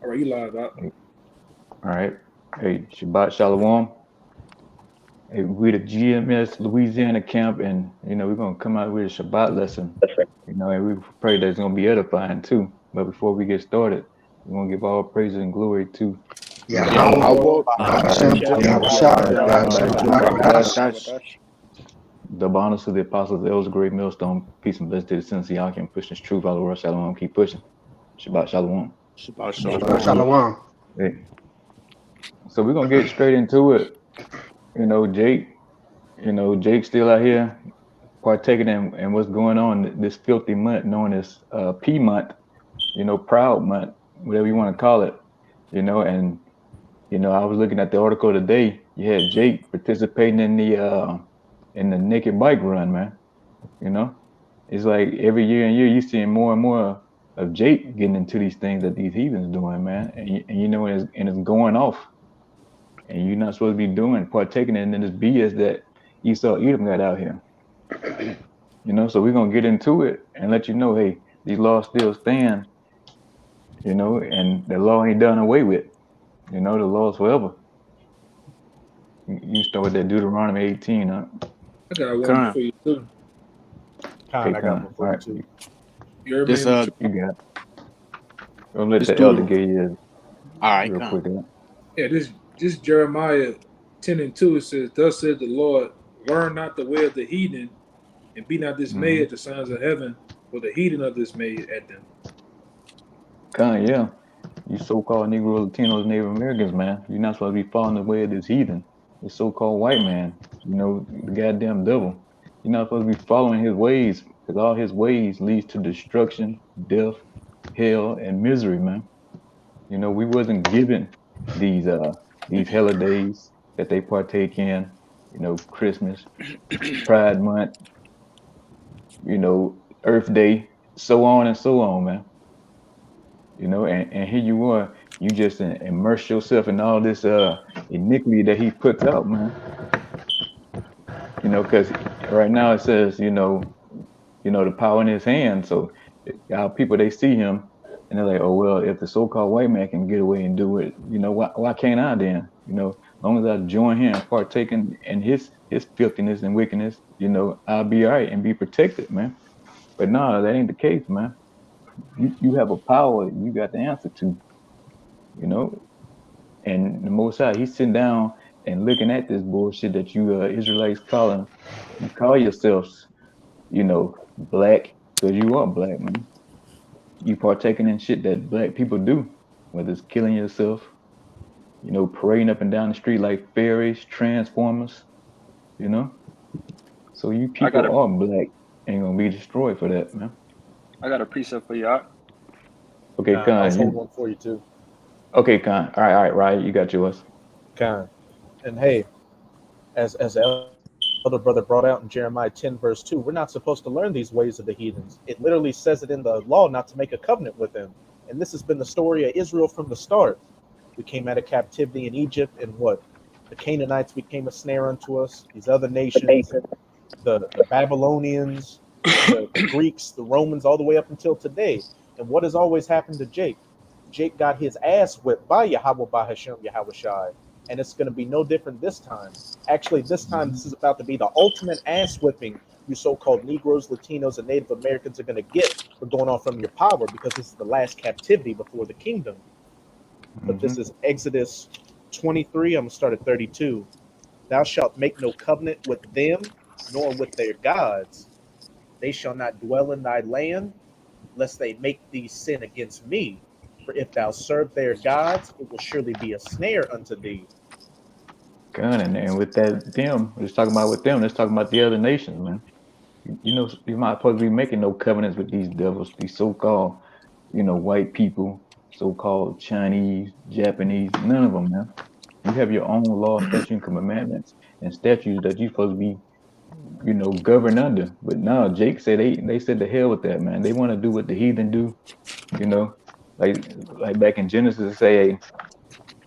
All right, you live out. Hey, all right. Hey, Shabbat Shalom. Hey, we the GMS Louisiana camp, and we're gonna come out with a Shabbat lesson. And we pray that it's gonna be edifying too. But before we get started, we're gonna give all praise and glory to Yahweh, Yahweh, Bahashem, Bahashem, Yahushua, Yahushua, Yahushua, Yahushua. double honors to the apostles, the elders, the great millstone, peace and blessings to the saints. Y'all can push this truth, follow us, shalom, keep pushing. Shabbat Shalom. Shabbat Shabbat Shalom. Shalom. Hey, so we're gonna get straight into it. Jake. Jake still out here partaking in what's going on this filthy month known as P month, proud month, whatever you want to call it, and I was looking at the article today. You had Jake participating in the naked bike run, man. You know, it's like every year and year you seeing more and more of Jake getting into these things that these heathens doing, man, and it's going off, and you're not supposed to be doing partaking in this BS that Esau Edom got out here. So we're gonna get into it and let you know, hey, these laws still stand, and the law ain't done away with. The law's forever. You start with that Deuteronomy 18, huh? I got one Con. for you too. Okay, I got Con. one All for you right, too. You heard me This in the truth. you got it. Gonna let this the elder dude. get you All right, real come. quick. Huh? Yeah, this Jeremiah 10:2 it says, "Thus said the Lord, learn not the way of the heathen, and be not dismayed Mm-hmm. at the signs of heaven, for the heathen are dismayed at them." Con, yeah. You so-called Negro, Latinos, Native Americans, man. You're not supposed to be following the way of this heathen, this so-called white man. The goddamn devil. You're not supposed to be following his ways, because all his ways leads to destruction, death, hell, and misery, man. We wasn't given these these holidays that they partake in. Christmas, Pride Month, Earth Day, so on and so on, man. And here you are, you just immerse yourself in all this iniquity that he puts out, man. Because right now it says, the power in his hand. So our people, they see him and they're like, oh well, if the so-called white man can get away and do it, why can't I then? As long as I join him, partaking in his filthiness and wickedness, I'll be all right and be protected, man. But no, that ain't the case, man. You have a power you got the answer to, you know. And the Most High, he's sitting down and looking at this bullshit that you Israelites calling. You call yourselves, black, because you are black, man. You partaking in shit that black people do, whether it's killing yourself, parading up and down the street like fairies, transformers, you know. So you I got people a are black and gonna be destroyed for that, man. I got a precept for y'all. Okay, I was Khan, holding one for you too. okay, Khan. All right, Ryan, you got yours. Kind. And hey, as the elder brother brought out in Jeremiah 10, verse 2, we're not supposed to learn these ways of the heathens. It literally says it in the law not to make a covenant with them. And this has been the story of Israel from the start. We came out of captivity in Egypt, and what? The Canaanites became a snare unto us, these other nations, the Babylonians, the Greeks, the Romans, all the way up until today. And what has always happened to Jake? Jake got his ass whipped by Yahweh by Hashem Yahweh Shai. And it's going to be no different this time. Actually, this time, Mhm. this is about to be the ultimate ass whipping you so called Negroes, Latinos, and Native Americans are going to get for going off from your power because this is the last captivity before the kingdom. But this Mhm. is Exodus 23. I'm going to start at 32. Thou shalt make no covenant with them, nor with their gods. They shall not dwell in thy land, lest they make thee sin against me. For if thou serve their gods, it will surely be a snare unto thee. Khan, and with that them, let's talk about with them. Let's talk about the other nations, man. You're not supposed to be making no covenants with these devils, these so-called, white people, so-called Chinese, Japanese, none of them, man. You have your own law, statute, and commandments and statutes that you're supposed to be, governed under. But no, Jake said they said the hell with that, man. They want to do what the heathen do, you know, like back in Genesis, say, hey,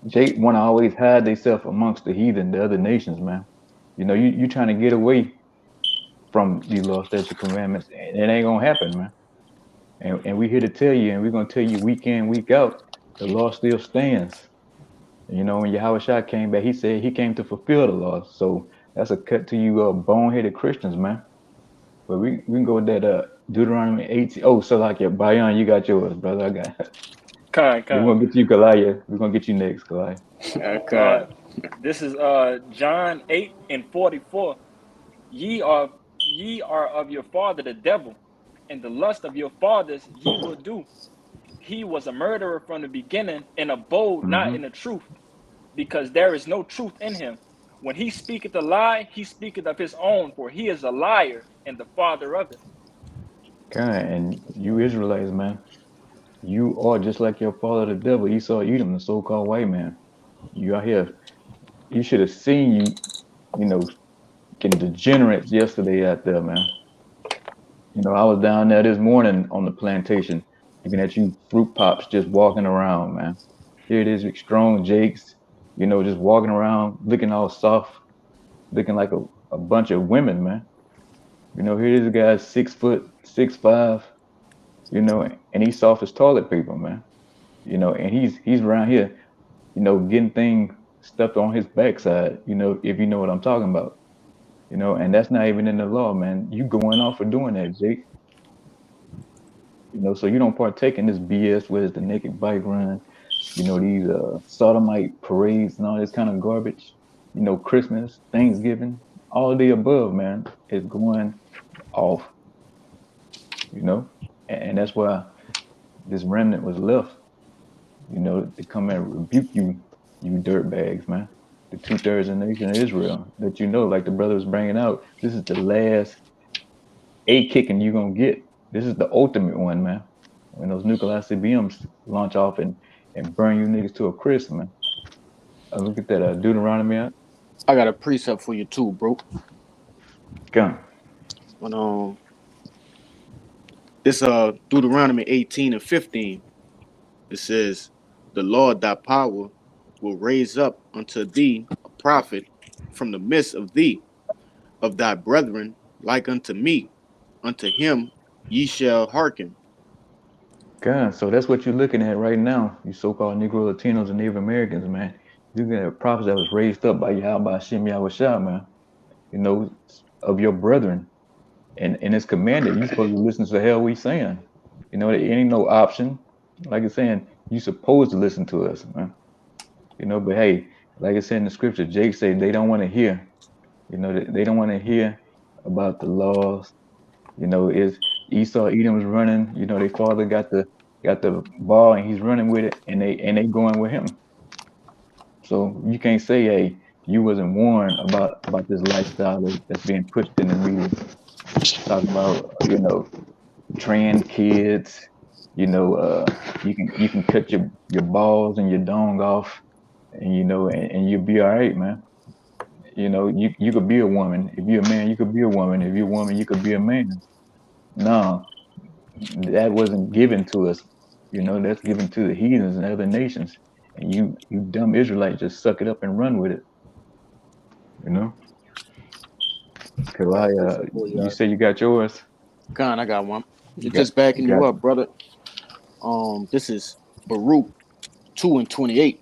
Jake want to always hide themselves amongst the heathen, the other nations, man. You trying to get away from these law, statute, commandments, and it ain't gonna happen, man. And we here to tell you, and we're gonna tell you week in, week out. The law still stands. You know, when Yahushua came back, he said he came to fulfill the law. So that's a cut to you boneheaded Christians, man. But we can go with that Deuteronomy 18. Oh, so like your Bayan, you got yours, brother. I got we're Con. gonna get you Kalaya. We're gonna get you next, Kalaya. Uh, this is John 8:44. Ye are of your father the devil, and the lust of your fathers ye will do. He was a murderer from the beginning, and abode not Mm-hmm. in the truth, because there is no truth in him. When he speaketh a lie, he speaketh of his own, for he is a liar and the father of it. And you Israelites, man, you are just like your father the devil, Esau Edom, the so-called white man. You out here, you should have seen you know, getting degenerates yesterday out there, man. You know, I was down there this morning on the plantation, looking at you fruit pops just walking around, man. Here it is, strong Jakes, you know, just walking around, looking all soft, looking like a bunch of women, man. You know, here this guy's 6', 6'5", you know, and he's soft as toilet paper, man. You know, and he's around here, you know, getting things stuffed on his backside, you know, if you know what I'm talking about. You know, and that's not even in the law, man. You going off for doing that, Jake. You know, so you don't partake in this BS, whether it's the naked bike run, you know, these sodomite parades and all this kind of garbage. You know, Christmas, Thanksgiving, all of the above, man, is going off. You know, and that's why this remnant was left. You know, to come and rebuke you, you dirt bags, man. The 2/3 of the nation of Israel, that you know, like the brother was bringing out, this is the last A kicking you're gonna get. This is the ultimate one, man. When those nuclear ICBMs launch off and burn you niggas to a crisp, man. Look at that Deuteronomy out. I got a precept for you too, bro. Gun. When this Deuteronomy 18:15. It says, "The Lord thy power will raise up unto thee a prophet from the midst of thee, of thy brethren, like unto me. Unto him ye shall hearken." Gun. So that's what you're looking at right now, you so-called Negro Latinos and Native Americans, man. You're looking at a prophet that was raised up by Yahweh Shem Yahushua, man. You know, of your brethren. And it's commanded. You're supposed to listen to the hell we saying. You know, there ain't no option. Like it's saying, you supposed to listen to us, man. You know, but hey, like it said in the scripture, Jake said they don't want to hear. You know, they don't want to hear about the laws. You know, is Esau Edom's running. You know, their father got the ball and he's running with it, and they going with him. So you can't say, hey, you wasn't warned about this lifestyle that's being pushed in the media. Talking about, you know, trans kids. You know, you can cut your balls and your dong off, and you know, and you'll be all right, man. You know, you could be a woman. If you're a man, you could be a woman. If you're a woman, you could be a man. No, that wasn't given to us. You know, that's given to the heathens and other nations. And you dumb Israelites just suck it up and run with it. You know? Cause you say you got yours? God, I got one. Just backing you up, brother. This is Baruch 2:28.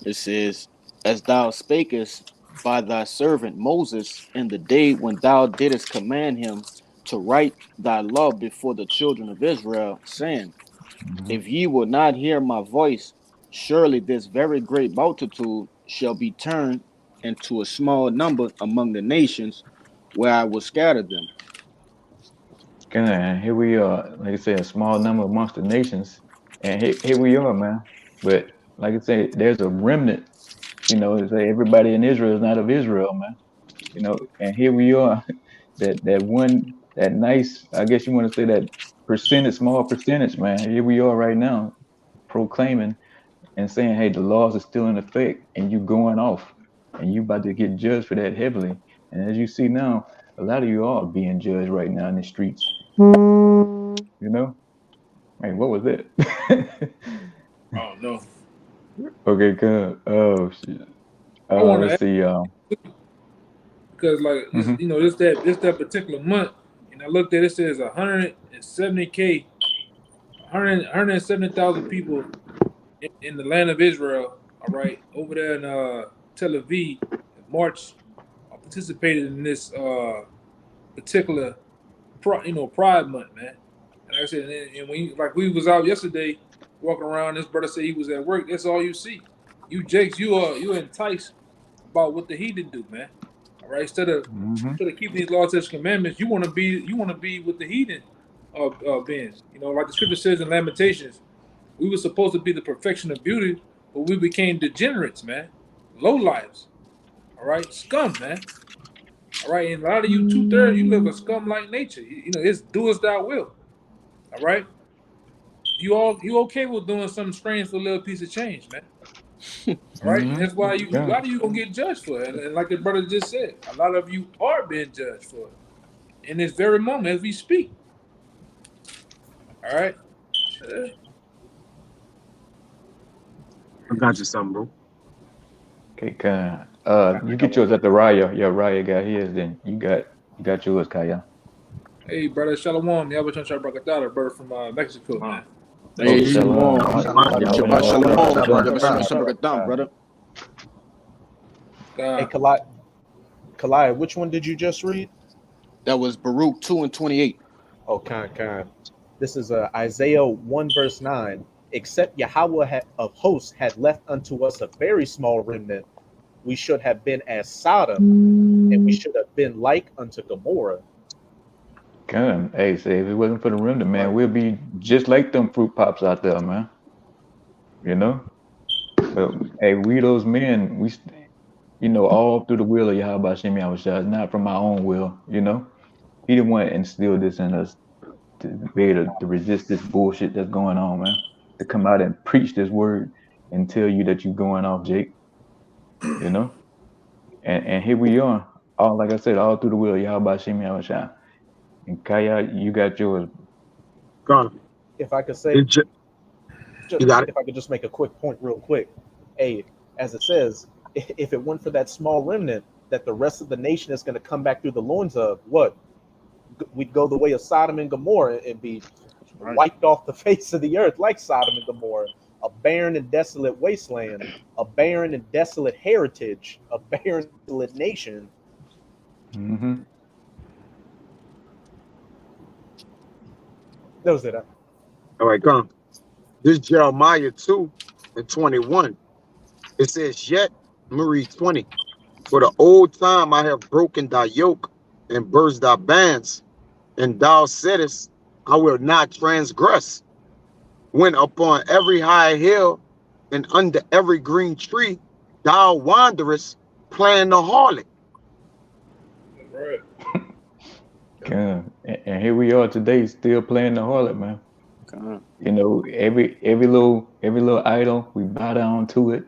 It says, "As thou spakest by thy servant Moses in the day when thou didst command him to write thy law before the children of Israel, saying, If ye will not hear my voice, surely this very great multitude shall be turned into a small number among the nations where I will scatter them." And here we are, like I say, a small number amongst the nations, and here we are, man. But like I say, there's a remnant. You know, say everybody in Israel is not of Israel, man. You know, and here we are, that nice, I guess you want to say that small percentage, man. Here we are right now, proclaiming and saying, hey, the laws are still in effect, and you going off, and you about to get judged for that heavily. And as you see now, a lot of you are being judged right now in the streets. You know, hey, what was it? Oh no. Okay, good. Oh shit. I want to Let's see. because like you know, that particular month, and I looked at it, says 170K, 170,000 people in the land of Israel, all right, over there in Tel Aviv, in March, I participated in this particular, Pride Month, man. And like I said, and when like we was out yesterday, walking around, this brother said he was at work. That's all you see. You Jakes, you enticed about what the heathen do, man. All right, instead of keeping these laws, statutes, commandments, you want to be with the heathen, being. Like the scripture says in Lamentations, we were supposed to be the perfection of beauty, but we became degenerates, man. Low lives. All right, scum, man. All right, and a lot of you 2/3, you live a scum-like nature. It's do as thou will. All right, you okay with doing something strange for a little piece of change, man. All right, and that's why a lot of you gonna get judged for it. And like the brother just said, a lot of you are being judged for it in this very moment as we speak. All right. I got you something, bro. Okay, Kyle. You get yours at the Raya. Yeah, Raya got his. Then you got yours, Kaya. Hey, brother, Shalom. Y'all trying to brother from Mexico, man. Hey, Shalom. Shalom. Shalom, brother. Hey, Kalai, which one did you just read? That was Baruch 2:28. Oh, kind. This is Isaiah 1 verse 9. Except Yahweh of hosts had left unto us a very small remnant, we should have been as Sodom, and we should have been like unto Gomorrah. Come, hey, say if it wasn't for the remnant, man, we'll be just like them fruit pops out there, man. But hey, we those men, we, all through the will of Yahweh Shem Yahushua, not from our own will. He didn't want to instill this in us to be able to resist this bullshit that's going on, man. To come out and preach this word and tell you that you're going off, Jake. And here we are, like I said, all through the will of Yahweh Shem Yahushua. And Kaya, you got yours. Gone. If I could say, if I could just make a quick point real quick. Hey, as it says, if it weren't for that small remnant that the rest of the nation is going to come back through the loins of, what? We'd go the way of Sodom and Gomorrah and be wiped off the face of the earth like Sodom and Gomorrah. A barren and desolate wasteland, a barren and desolate heritage, a barren and desolate nation. Mm-hmm. That was it. All right, come. This is Jeremiah 2:21. It says, yet, Marie 20, for the old time I have broken thy yoke and burst thy bands, and thou saidest, I will not transgress. When upon every high hill and under every green tree thou wanderest, playing the harlot. Right. And here we are today, still playing the harlot, man. Every little idol, we bow down to it.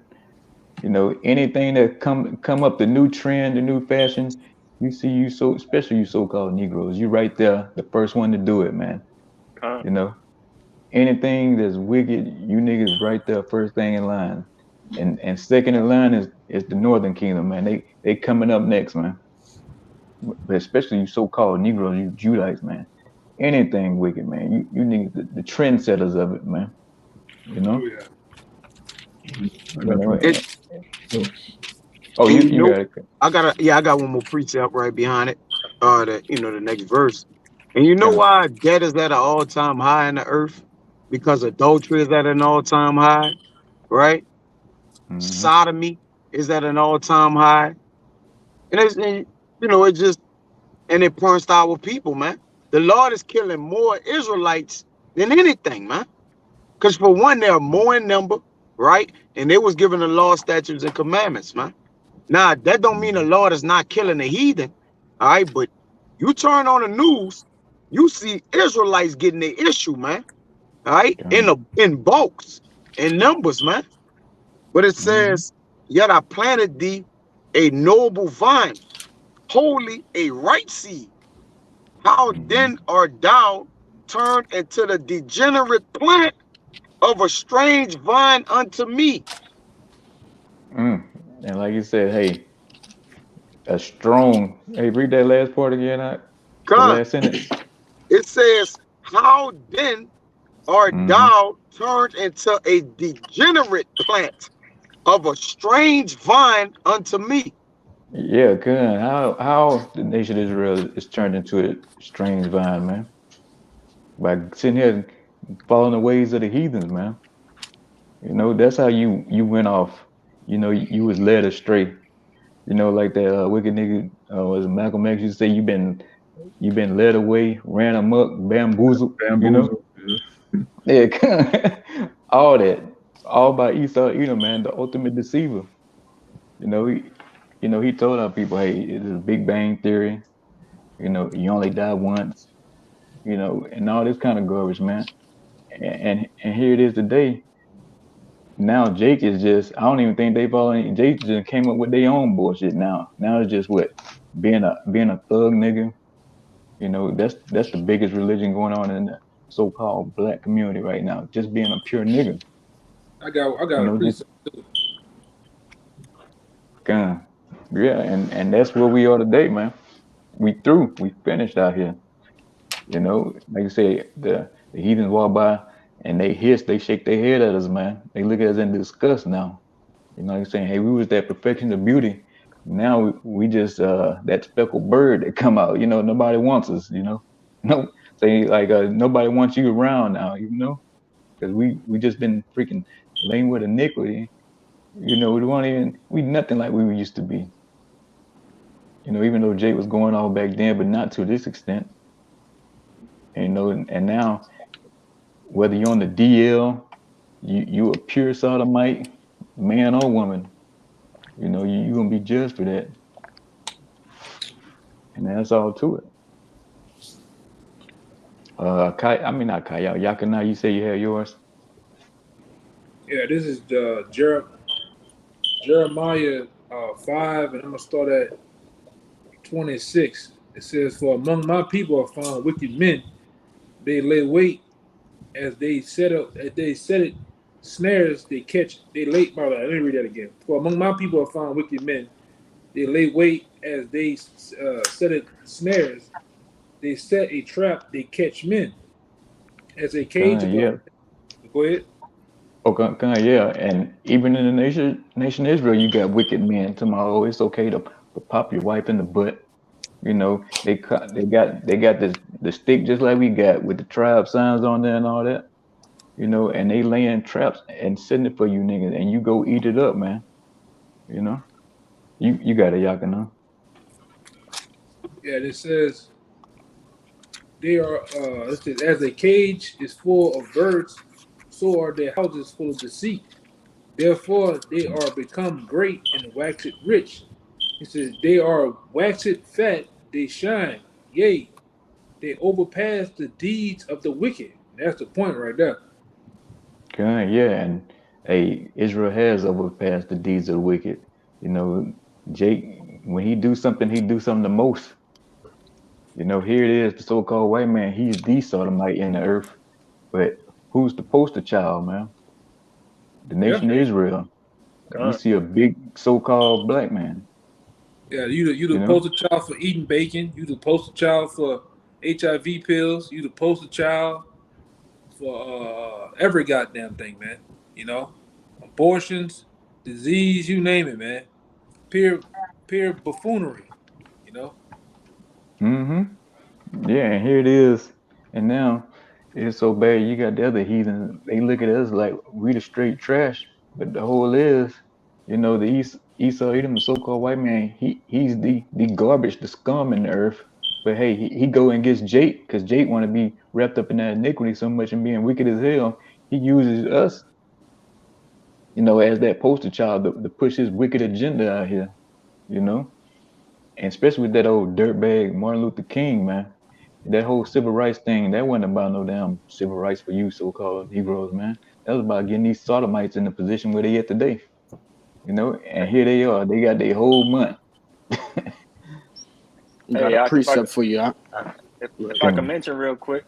Anything that come up, the new trend, the new fashion, you see, especially you so-called Negroes, you right there, the first one to do it, man. Anything that's wicked, you niggas right there, first thing in line. And second in line is the Northern Kingdom, man. They coming up next, man. But especially you so-called Negroes, you Judites, man. Anything wicked, man. You niggas, the trendsetters of it, man. Oh, yeah. You got it. I got one more precept right behind it. The next verse. And you know why debt is at an all-time high in the earth? Because adultery is at an all-time high, right? Mm-hmm. Sodomy is at an all-time high. And it points to our people, man. The Lord is killing more Israelites than anything, man. Because for one, there are more in number, right? And they was given the law, statutes, and commandments, man. Now, that don't mean the Lord is not killing the heathen, all right? But you turn on the news, you see Israelites getting the issue, man, all right? In bulks, in numbers, man. But it says, yet I planted thee a noble vine, holy a right seed. How then art thou turned into the degenerate plant of a strange vine unto me? And like you said, hey, a strong. Hey, read that last part again. The last sentence. It says, how then Or thou turned into a degenerate plant of a strange vine unto me. Yeah, good. How the nation of Israel is turned into a strange vine, man? By sitting here and following the ways of the heathens, man. You know, that's how you went off. You know, you was led astray. You know, like that wicked nigga was Malcolm X used to say, you been led away, ran amok, bamboozled. You know, Bamboozle. yeah, all that, all by Esau Edom, man, the ultimate deceiver. You know, he told our people, hey, it is a Big Bang Theory. You know, you only die once. You know, and all this kind of garbage, man. And here it is today. Now Jake is just, I don't even think they following. Jake just came up with their own bullshit now. Now it's just what, being a thug nigga. You know, that's the biggest religion going on in the so-called black community right now. Just being a pure nigga. I got You a know, just precept too. gun. Yeah, and that's where we are today, man. We through. We finished out here. You know, like you say, the heathens walk by and they hiss, they shake their head at us, man. They look at us in disgust now. You know what I'm saying? Hey, we was that perfection of beauty. Now we just that speckled bird that come out. You know, nobody wants us. You know, no, say like nobody wants you around now. You know, because we just been freaking laying with iniquity. You know, we nothing like we used to be. You know, even though Jake was going all back then, but not to this extent. And, you know, and now whether you're on the DL, you a pure sodomite, man or woman. You know, you gonna be judged for that. And that's all to it. I mean not Kyle, Yakana, you say you have yours? Yeah, this is the Jeremiah 5, and I'm gonna start at 26. It says, "For among my people are found wicked men; they lay wait as they set it snares. They catch. They lay. By the way, let me read that again. For among my people are found wicked men; they lay wait as they set it snares. They set a trap. They catch men as a cage above." Yeah. Go ahead. Okay, yeah. And even in the nation Israel, you got wicked men. Tomorrow, oh, it's okay to pop your wife in the butt. You know, they got the stick just like we got with the tribe signs on there and all that. You know, and they laying traps and setting it for you niggas, and you go eat it up, man. You know, you got a Yakana. Yeah, it says they are. It says, as a cage is full of birds, so are their houses full of deceit. Therefore, they are become great and waxed rich. It says, they are waxed fat, they shine. Yea, they overpass the deeds of the wicked. That's the point right there. Okay, yeah, and hey, Israel has overpassed the deeds of the wicked. You know, Jake, when he do something the most. You know, here it is, the so-called white man. He's the sodomite in the earth, but who's the poster child, man? The Yeah. nation of Israel. We God. see a big so-called black man. Yeah, you You the know. poster child for eating bacon. You the poster child for HIV pills. You the poster child for every goddamn thing, man. You know, abortions, disease, you name it, man. Pure, pure buffoonery. You know. Mm-hmm. Yeah, and here it is, and now it's so bad. You got the other heathen. They look at us like we the straight trash, but the whole is, you know, the Esau Edom, the so-called white man. He's the garbage, the scum in the earth. But hey, he go and gets Jake because Jake want to be wrapped up in that iniquity so much and being wicked as hell. He uses us, you know, as that poster child to push his wicked agenda out here. You know, and especially with that old dirtbag Martin Luther King, man. That whole civil rights thing, that wasn't about no damn civil rights for you so-called Negroes, man. That was about getting these sodomites in the position where they at today. You know, and here they are. They got their whole month. Got Hey, a if I could, precept for you. Huh? if I can mention real quick,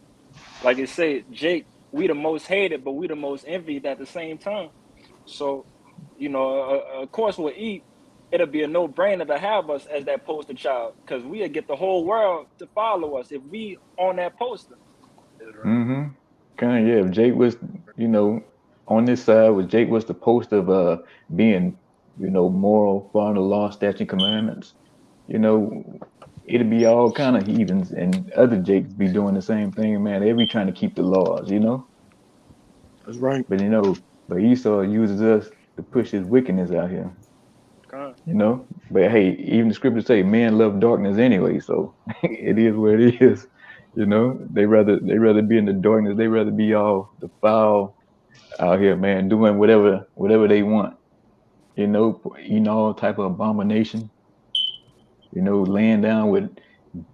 like it said, Jake, we the most hated, but we the most envied at the same time. So, of course, with E, it'll be a no-brainer to have us as that poster child because we'll get the whole world to follow us if we on that poster. That's right. Mm-hmm. Kind of, yeah. If Jake was, on this side, was Jake was the post of being, moral, following the law, statute, commandments. You know, it'd be all kind of heathens, and other Jakes be doing the same thing. Man, they be trying to keep the laws. That's right. But Esau uses us to push his wickedness out here. God. But hey, even the scriptures say men love darkness anyway, so it is what it is. They rather be in the darkness. They rather be all the foul out here, man, doing whatever they want. Eating all type of abomination. Laying down with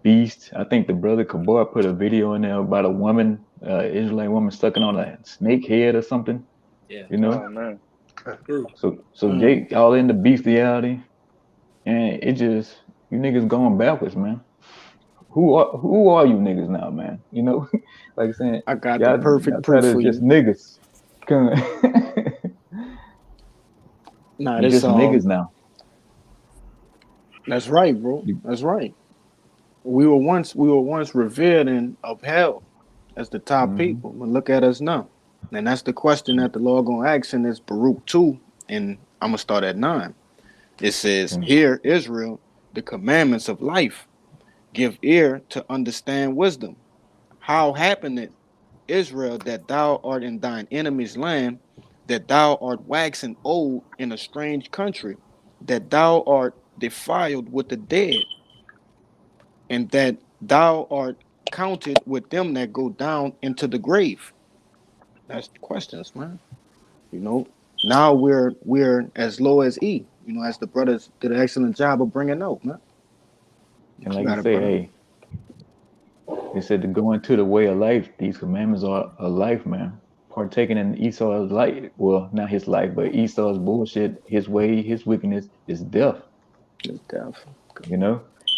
beasts. I think the brother Kabar put a video in there about a woman, Israelite woman sucking on a snake head or something. Yeah. Oh man. So Jake all into bestiality, and it just you niggas going backwards, man. Who are you niggas now, man? Like saying I got y'all the perfect try proof to for just you. niggas. Nah, You this just niggas now. That's right, bro. That's right. We were once revered and upheld as the top people, but look at us now. And that's the question that the Lord gonna ask in this Baruch 2, and I'm gonna start at 9. It says, "Hear, Israel, the commandments of life. Give ear to understand wisdom. How happened it, Israel, that thou art in thine enemy's land, that thou art waxen old in a strange country, that thou art defiled with the dead, and that thou art counted with them that go down into the grave." That's the questions, man. Now we're as low as E. As the brothers did an excellent job of bringing out, man. And like you say, hey, they said to go into the way of life. These commandments are a life, man. Partaking in Esau's life, well, not his life, but Esau's bullshit, his way, his wickedness is death. It's death.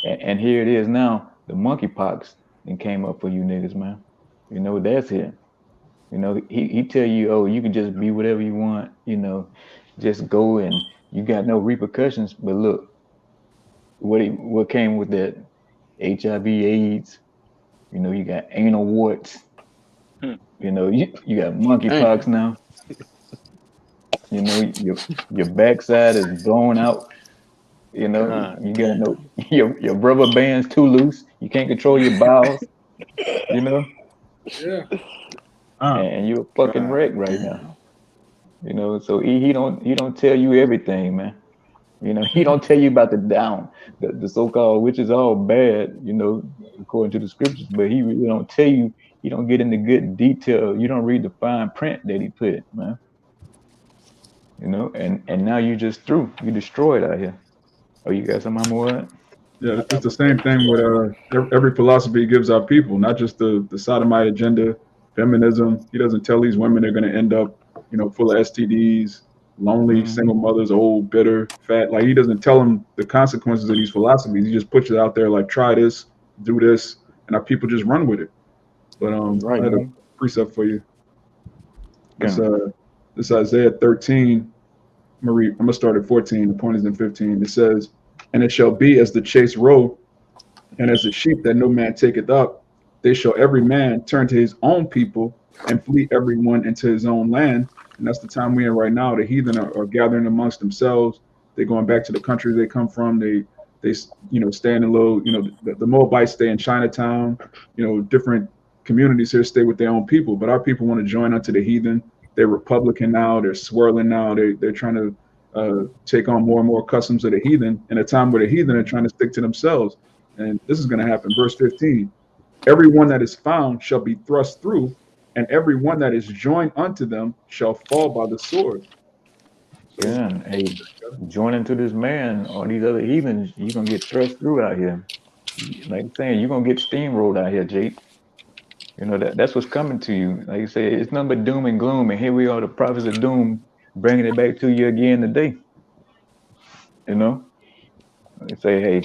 And here it is now. The monkeypox and came up for you niggas, man. That's it. He tell you, oh, you can just be whatever you want. Just go and you got no repercussions. But look, what came with that? HIV/AIDS. You got anal warts. You got monkeypox now. Your backside is blown out. You got your rubber band's too loose. You can't control your bowels. Yeah. And you're a fucking wreck right now. So he don't tell you everything, man. He don't tell you about the so-called, which is all bad, according to the scriptures, but he really don't tell you. He don't get into good detail. You don't read the fine print that he put, man. And now you just through. You destroyed out here. Oh, you got some more? Yeah, it's the same thing with every philosophy he gives our people, not just the sodomite agenda, feminism. He doesn't tell these women they're going to end up, full of STDs, lonely, single mothers, old, bitter, fat. Like, he doesn't tell them the consequences of these philosophies. He just puts it out there like, try this, do this, and our people just run with it. But I had a precept for you. This Isaiah 13. I'm gonna start at 14. The point is in 15. It says, "And it shall be as the chase roe, and as the sheep that no man taketh up, they shall every man turn to his own people, and flee every one into his own land." And that's the time we're in right now. The heathen are gathering amongst themselves. They're going back to the countries they come from. They stay in the little, the Moabites stay in Chinatown. Different communities here stay with their own people. But our people want to join unto the heathen. They're Republican now. They're swirling now. They're trying to take on more and more customs of the heathen in a time where the heathen are trying to stick to themselves. And this is going to happen. Verse 15, "Everyone that is found shall be thrust through, and everyone that is joined unto them shall fall by the sword." Yeah, and hey, joining to this man or these other heathens, you're going to get thrust through out here. Like I'm saying, you're going to get steamrolled out here, Jake. That's what's coming to you. Like you say, it's nothing but doom and gloom, and here we are, the prophets of doom, bringing it back to you again today. They say, hey,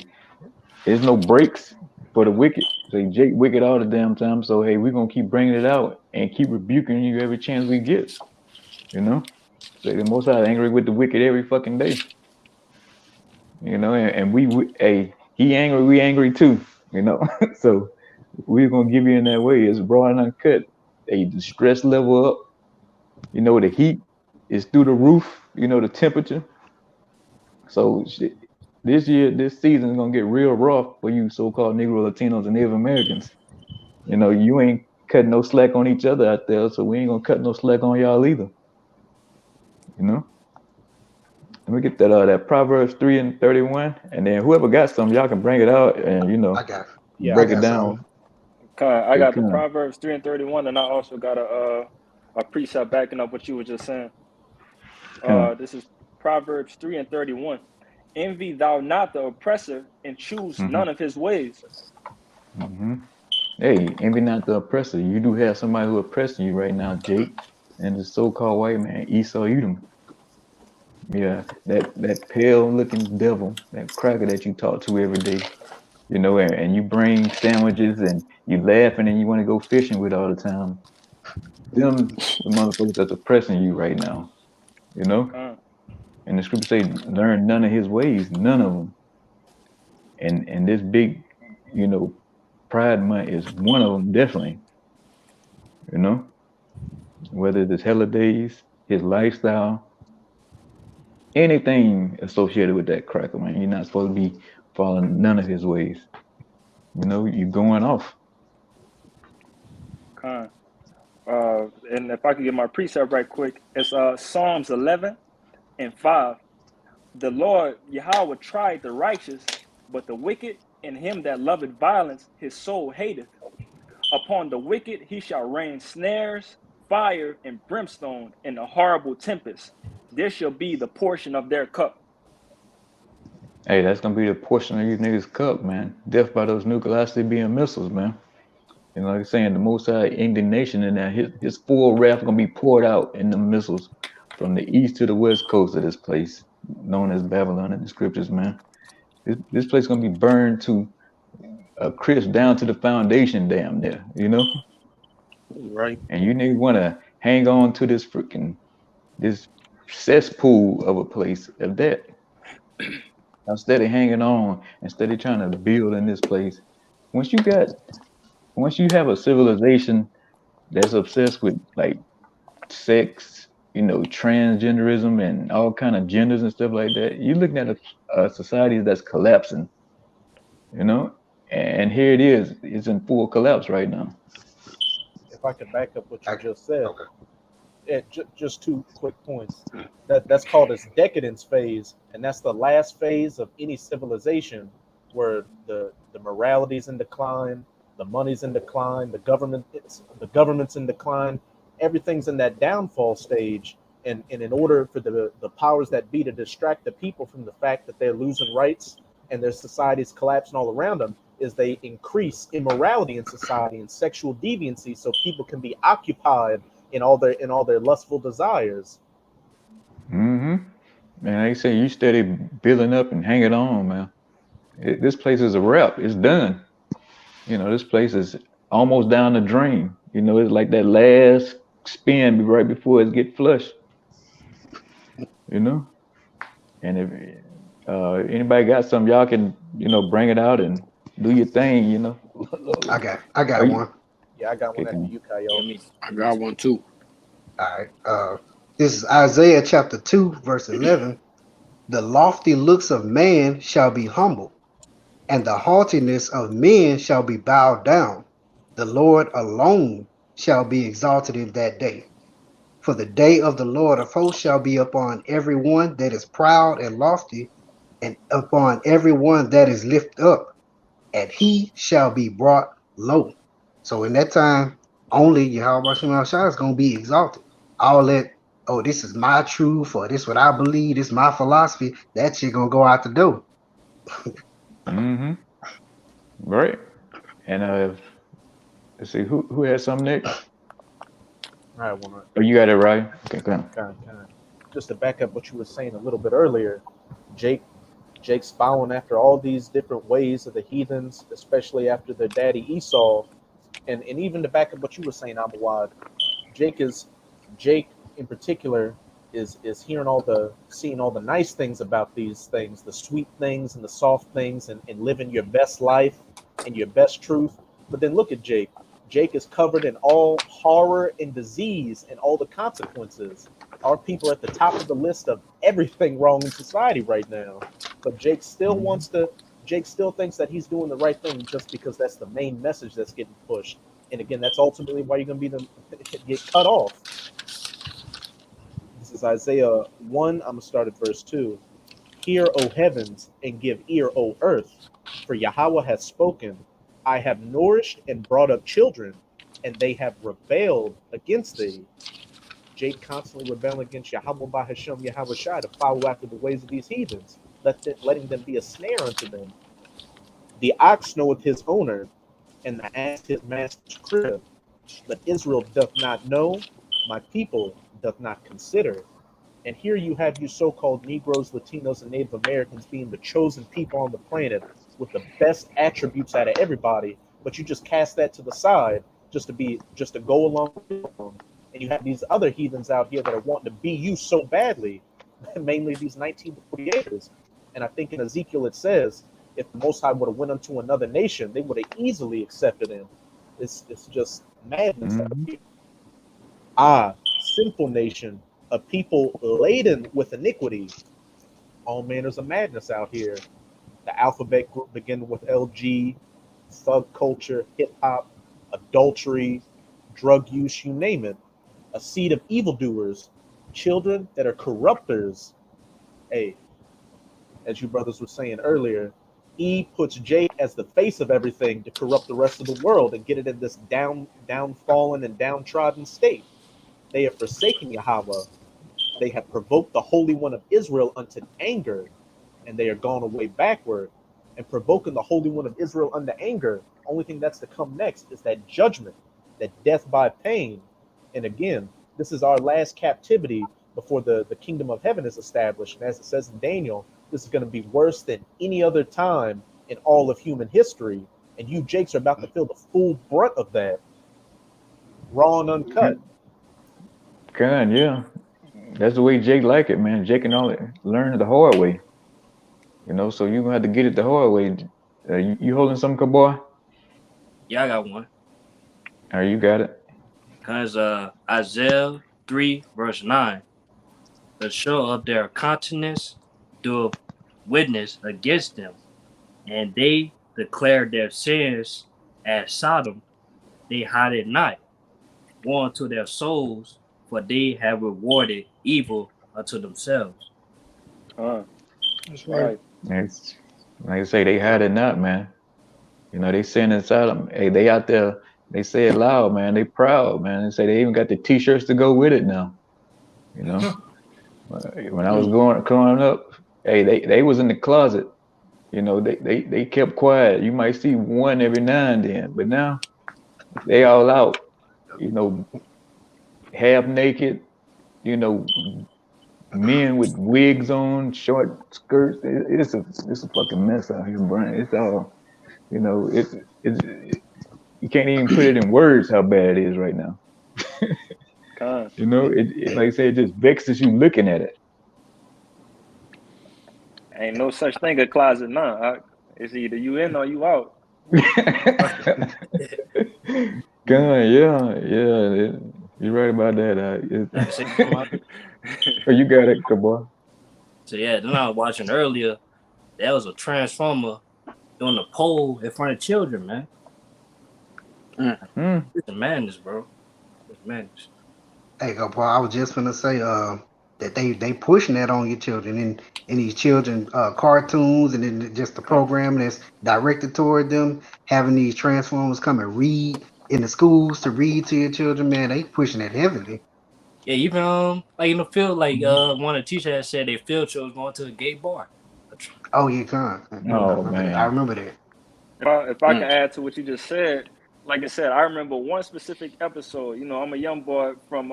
there's no breaks for the wicked. Say, Jake wicked all the damn time, so hey, we're gonna keep bringing it out and keep rebuking you every chance we get. Say the Most High is angry with the wicked every fucking day. And he angry, we angry too. So we're gonna give you in that way. It's raw and uncut. the stress level up. You know, the heat is through the roof. You know, the temperature. So this season is gonna get real rough for you so-called Negro, Latinos, and Native Americans. You know, you ain't cutting no slack on each other out there, so we ain't gonna cut no slack on y'all either. You know. Let me get that Proverbs 3:31, and then whoever got some, y'all can bring it out and I got. break it down. I got the Proverbs 3:31, and I also got a precept backing up what you were just saying. This is Proverbs 3:31. Envy thou not the oppressor, and choose none of his ways. Hey, envy not the oppressor. You do have somebody who oppressing you right now, Jake, and the so-called white man, Esau Edom. Yeah, that pale-looking devil, that cracker that you talk to every day. You know, and you bring sandwiches and you laughing and you want to go fishing with all the time. Them the motherfuckers that's oppressing you right now. You know, and the scripture say, learn none of his ways, none of them. And this big, you know, Pride Month is one of them, definitely. You know, whether it's his holidays, his lifestyle, anything associated with that cracker, man, you're not supposed to be following none of his ways. You know, you're going off. And if I could get my precept right quick, it's Psalms 11:5. The Lord Yahweh tried the righteous, but the wicked and him that loveth violence, his soul hateth. Upon the wicked he shall rain snares, fire, and brimstone, and a horrible tempest. This shall be the portion of their cup. Hey, that's gonna be the portion of you niggas' cup, man. Death by those nuclear being missiles, man. You know, like I'm saying, the Most High indignation in that his full wrath gonna be poured out in the missiles from the east to the west coast of this place, known as Babylon in the scriptures, man. This place gonna be burned to a crisp down to the foundation, damn near, you know. Right. And you niggas wanna hang on to this cesspool of a place of that. Instead of hanging on, instead of trying to build in this place, once you have a civilization that's obsessed with like sex, you know, transgenderism and all kind of genders and stuff like that, you're looking at a society that's collapsing, you know, and here it is, it's in full collapse right now. If I could back up what you just said, just two quick points. That's called its decadence phase, and that's the last phase of any civilization where the morality's in decline, the money's in decline, the government's in decline, everything's in that downfall stage. And in order for the powers that be to distract the people from the fact that they're losing rights and their society's collapsing all around them, is they increase immorality in society and sexual deviancy so people can be occupied in all their lustful desires. Man, like I say, you steady building up and hanging on, man. This place is a wrap. It's done. You know, this place is almost down the drain. You know, it's like that last spin right before it get flushed. You know, and if anybody got some, y'all can, you know, bring it out and do your thing. You know. I got one. Yeah, I got one after you, Kyle. I got one too. All right. This is Isaiah chapter 2, verse 11. The lofty looks of man shall be humbled, and the haughtiness of men shall be bowed down. The Lord alone shall be exalted in that day. For the day of the Lord of hosts shall be upon every one that is proud and lofty, and upon every one that is lifted up, and he shall be brought low. So in that time, only Yahweh Shai is going to be exalted. All that, oh, this is my truth, or this is what I believe, this is my philosophy, that shit going to go out the door. Right. And let's see, who has something next? I have one. Oh, you got it right. Okay, go on. Just to back up what you were saying a little bit earlier, Jake's following after all these different ways of the heathens, especially after their daddy Esau, and even to back up what you were saying, Abawad, Jake in particular is seeing all the nice things about these things, the sweet things and the soft things, and living your best life and your best truth. But then look at Jake. Jake is covered in all horror and disease and all the consequences. Our people are at the top of the list of everything wrong in society right now. But Jake still wants to. Jake still thinks that he's doing the right thing just because that's the main message that's getting pushed. And again, that's ultimately why you're going to be get cut off. This is Isaiah 1. I'm going to start at verse 2. Hear, O heavens, and give ear, O earth, for Yahweh has spoken. I have nourished and brought up children, and they have rebelled against thee. Jake constantly rebelling against Yahweh by Hashem Yahweh Shai to follow after the ways of these heathens, letting them be a snare unto them. The ox knoweth his owner, and the ass his master's crib. But Israel doth not know, my people doth not consider. And here you have you so-called Negroes, Latinos, and Native Americans being the chosen people on the planet with the best attributes out of everybody, but you just cast that to the side just to go along with them. And you have these other heathens out here that are wanting to be you so badly, mainly these 1948ers. And I think in Ezekiel it says, if the Most High would have went unto another nation, they would have easily accepted him. It's just madness out here. Sinful nation, a people laden with iniquity. All manners of madness out here. The alphabet group beginning with LG, thug culture, hip-hop, adultery, drug use, you name it. A seed of evildoers, children that are corrupters. Hey, as you brothers were saying earlier, E puts Jake as the face of everything to corrupt the rest of the world and get it in this downfallen and downtrodden state. They have forsaken Yahweh. They have provoked the Holy One of Israel unto anger, and they are gone away backward. And provoking the Holy One of Israel unto anger, only thing that's to come next is that judgment, that death by pain. And again, this is our last captivity before the kingdom of heaven is established. And as it says in Daniel, this is going to be worse than any other time in all of human history. And you Jakes are about to feel the full brunt of that. Raw and uncut. God, yeah. That's the way Jake like it, man. Jake can only learn the hard way. You know, so you're going to have to get it the hard way. You holding something, boy? Yeah, I got one. All right, you got it. Because Isaiah 3, verse 9. The show of their countenance doeth witness against them, and they declare their sins as Sodom. They hide it not. Woe unto their souls, for they have rewarded evil unto themselves. That's right. It's, like I say, they hide it not, man. You know, they sin inside them. Hey, they out there, they say it loud, man. They proud, man. They say they even got the T-shirts to go with it now. You know, when I was growing up, hey, they was in the closet. You know, they kept quiet. You might see one every now and then, but now they all out. You know, half naked. You know, men with wigs on, short skirts. It's a fucking mess out here, Brian. It's all, you know, it's you can't even put it in words how bad it is right now. You know, it like I say, it just vexes you looking at it. Ain't no such thing a closet now. It's either you in or you out. God, yeah, you're right about that. Oh, you got it, good boy. So yeah, then I was watching earlier. That was a transformer doing a pole in front of children, man. It's madness, bro. It's madness. Hey, go boy. I was just gonna say that they pushing that on your children in these children cartoons, and then just the program that's directed toward them, having these transformers come and read in the schools to read to your children. Man, they pushing it heavily. Yeah, even like in the field, like one of the teachers had said their field show was going to a gay bar. Oh, you can't. Oh man, I remember that. If I can add to what you just said, like I said, I remember one specific episode. You know, I'm a young boy from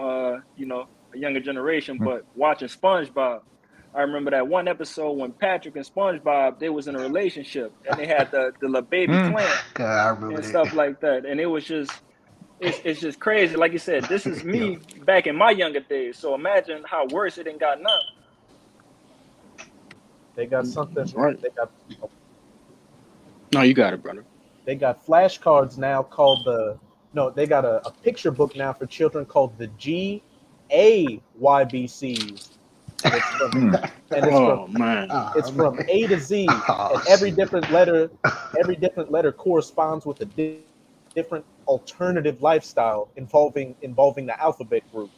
you know, a younger generation, but watching SpongeBob, I remember that one episode when Patrick and SpongeBob, they was in a relationship and they had the little baby Clint and stuff like that, and it was just. It's just crazy. Like you said, this is me back in my younger days. So imagine how worse it ain't got now. They got something. Right. They got. No, you got it, brother. They got flashcards now called the No, they got a picture book now for children called the GAYBCs, and it's from Oh man. it's from A to Z, Oh, and every shit. different letter corresponds with a different alternative lifestyle involving the alphabet group.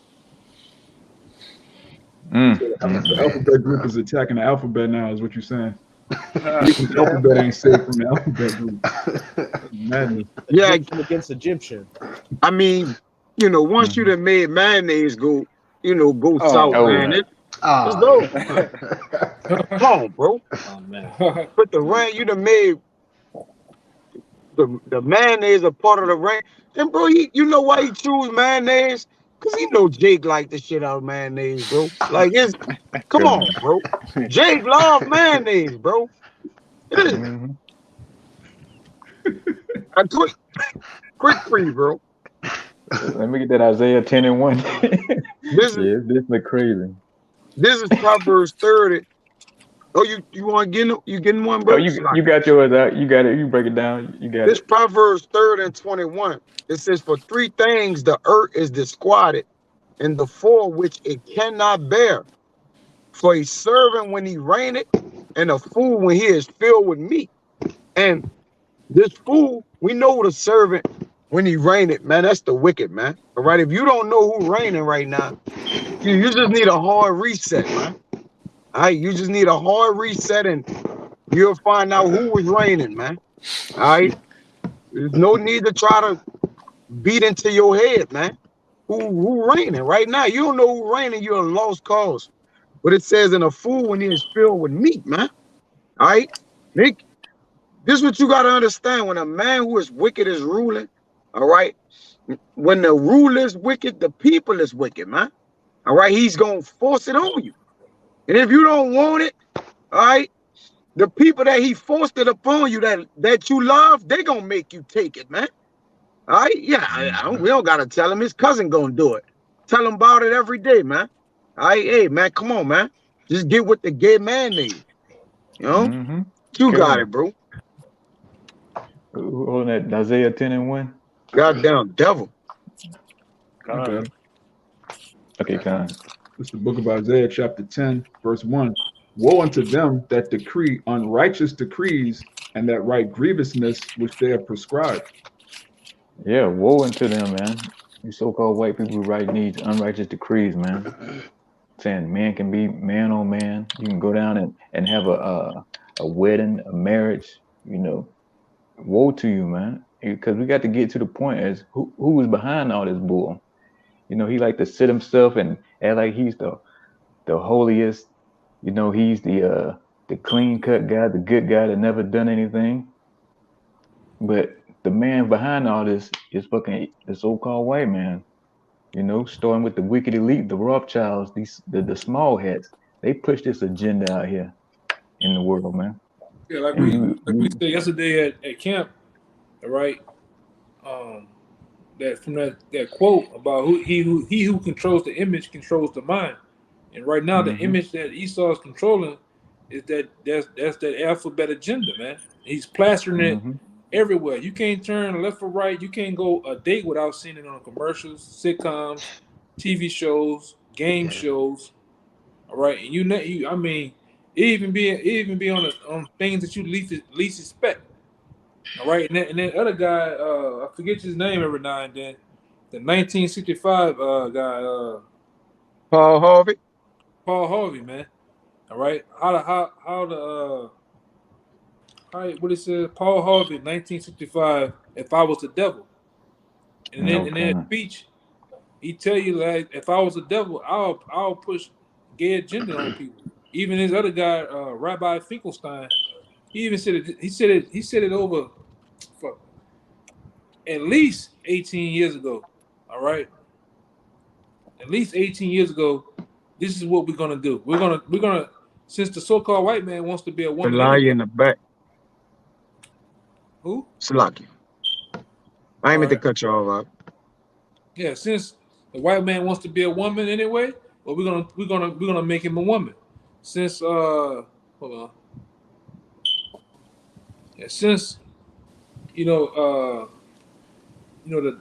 The Man, alphabet group bro. is attacking the alphabet now, is what you're saying. Even the alphabet ain't safe from the alphabet group. That's madness. Yeah, Egyptian against Egyptian. I mean, once you done made mayonnaise go south, Oh man, man. it's Oh, over. Come on, bro. Oh man. But the rain, you done made the mayonnaise a part of the rain. And bro, you know why he choose mayonnaise? Cause he know Jake like the shit out of mayonnaise, bro. Like come on, bro. Jake love mayonnaise, bro. Mm-hmm. I quick free, bro. Let me get that Isaiah 10 and 1. This is Yeah, this look crazy. Proverbs 30. Oh, you want to get you getting one, Oh, bro? you got yours out. You got it. You break it down. You got This it. Proverbs 30 and 21. It says, for three things the earth is disquieted, and the four which it cannot bear. For a servant when he reigneth, and a fool when he is filled with meat. And this fool, we know the servant when he reigneth, man. That's the wicked, man. All right. If you don't know who reigning right now, you just need a hard reset, man. All right. You just need a hard reset, and you'll find out who is reigning, man. All right. There's no need to try to beat into your head, man. Who reigning right now? You don't know who reigning, you're a lost cause. But it says, in a fool when he is filled with meat, man. All right. Nick, this is what you gotta understand. When a man who is wicked is ruling, all right. When the ruler is wicked, the people is wicked, man. All right, he's gonna force it on you. And if you don't want it, all right, the people that he forced it upon you that you love, they gonna make you take it, man. All right, yeah, we don't gotta tell him. His cousin gonna do it. Tell him about it every day, man. All right, hey, man, come on, man. Just get what the gay man needs. You know, Mm-hmm. you Okay. got it, bro. Who holding that Isaiah 10 and 1? Goddamn devil. Okay. Okay, Con. It's the book of Isaiah, chapter 10, verse 1. Woe unto them that decree unrighteous decrees and that write grievousness which they have prescribed. Yeah, woe unto them, man. These so-called white people who write these unrighteous decrees, man. Saying man can be man on man. You can go down and have a wedding, a marriage. Woe to you, man. Because we got to get to the point as who was behind all this bull. He like to sit himself and act like he's the holiest. He's the clean cut guy, the good guy that never done anything. But the man behind all this is fucking the so-called white man. Starting with the wicked elite, the Rothschilds, the small hats. They push this agenda out here in the world, man. Yeah, like we said yesterday at camp, all right. That from that quote about he who controls the image controls the mind, and right now the image that Esau is controlling is that's that alphabet agenda, man. He's plastering it everywhere. You can't turn left or right. You can't go a date without seeing it on commercials, sitcoms, TV shows, game shows. All right, and I mean, it even be on things that you least expect. All right, and then other guy, I forget his name every now and then. The 1965 guy, Paul Harvey. Paul Harvey, man. All right, how what it says, Paul Harvey, 1965. If I was the devil, and then in that speech, he tell you like, if I was the devil, I'll push gay agenda on people. Even his other guy, Rabbi Finkelstein, he even said it. He said it over. Fuck, at least 18 years ago. All right. At least 18 years ago, this is what we're gonna do. We're gonna since the so-called white man wants to be a The woman lie anyway. in the back. Who? Slaki. I ain't meant to cut you off. Yeah, since the white man wants to be a woman anyway, well, we're gonna make him a woman. Since hold on. Yeah, since you know,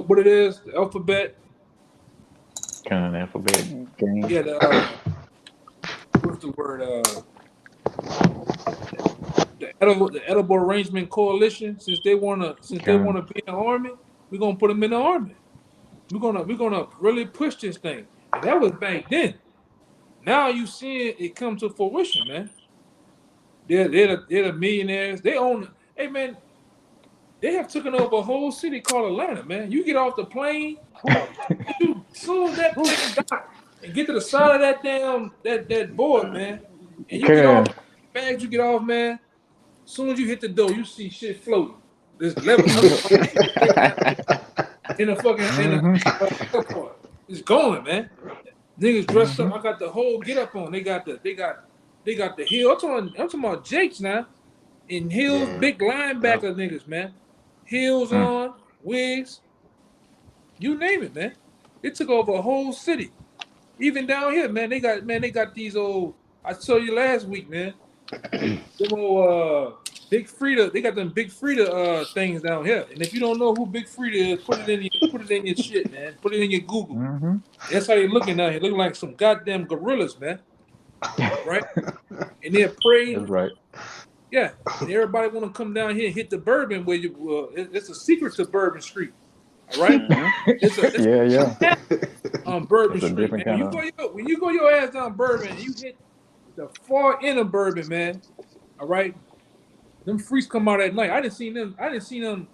what it is, the alphabet. Kind of alphabet game. Yeah, what's the word? The edible arrangement coalition. Since they wanna be in the army, we're gonna put them in the army. We're gonna really push this thing. And that was back then. Now you seeing it come to fruition, man. They're the millionaires. They own. Hey, man, they have taken over a whole city called Atlanta, man. You get off the plane, you soon as that plane dock and get to the side of that damn that board, man. And you get off bags, you get off, man. As soon as you hit the door, you see shit floating. This level in a fucking airport. It's going, man. Niggas dressed up. I got the whole get up on. They got the heel. I'm talking about Jakes now. In heels, big linebacker niggas, man. Heels on, wigs. You name it, man. It took over a whole city. Even down here, man, they got these old, I told you last week, man. Them old Big Frida, they got them Big Frida things down here. And if you don't know who Big Frida is, put it in your shit, man. Put it in your Google. That's how they looking down here. Looking like some goddamn gorillas, man. Right? And they're praying. That's right. Yeah. And everybody want to come down here and hit the Bourbon where you it's a secret to Bourbon Street. All right? It's Bourbon Street. When you go your ass down Bourbon, you hit the far end of Bourbon, man. All right? Them freaks come out at night. I didn't see them.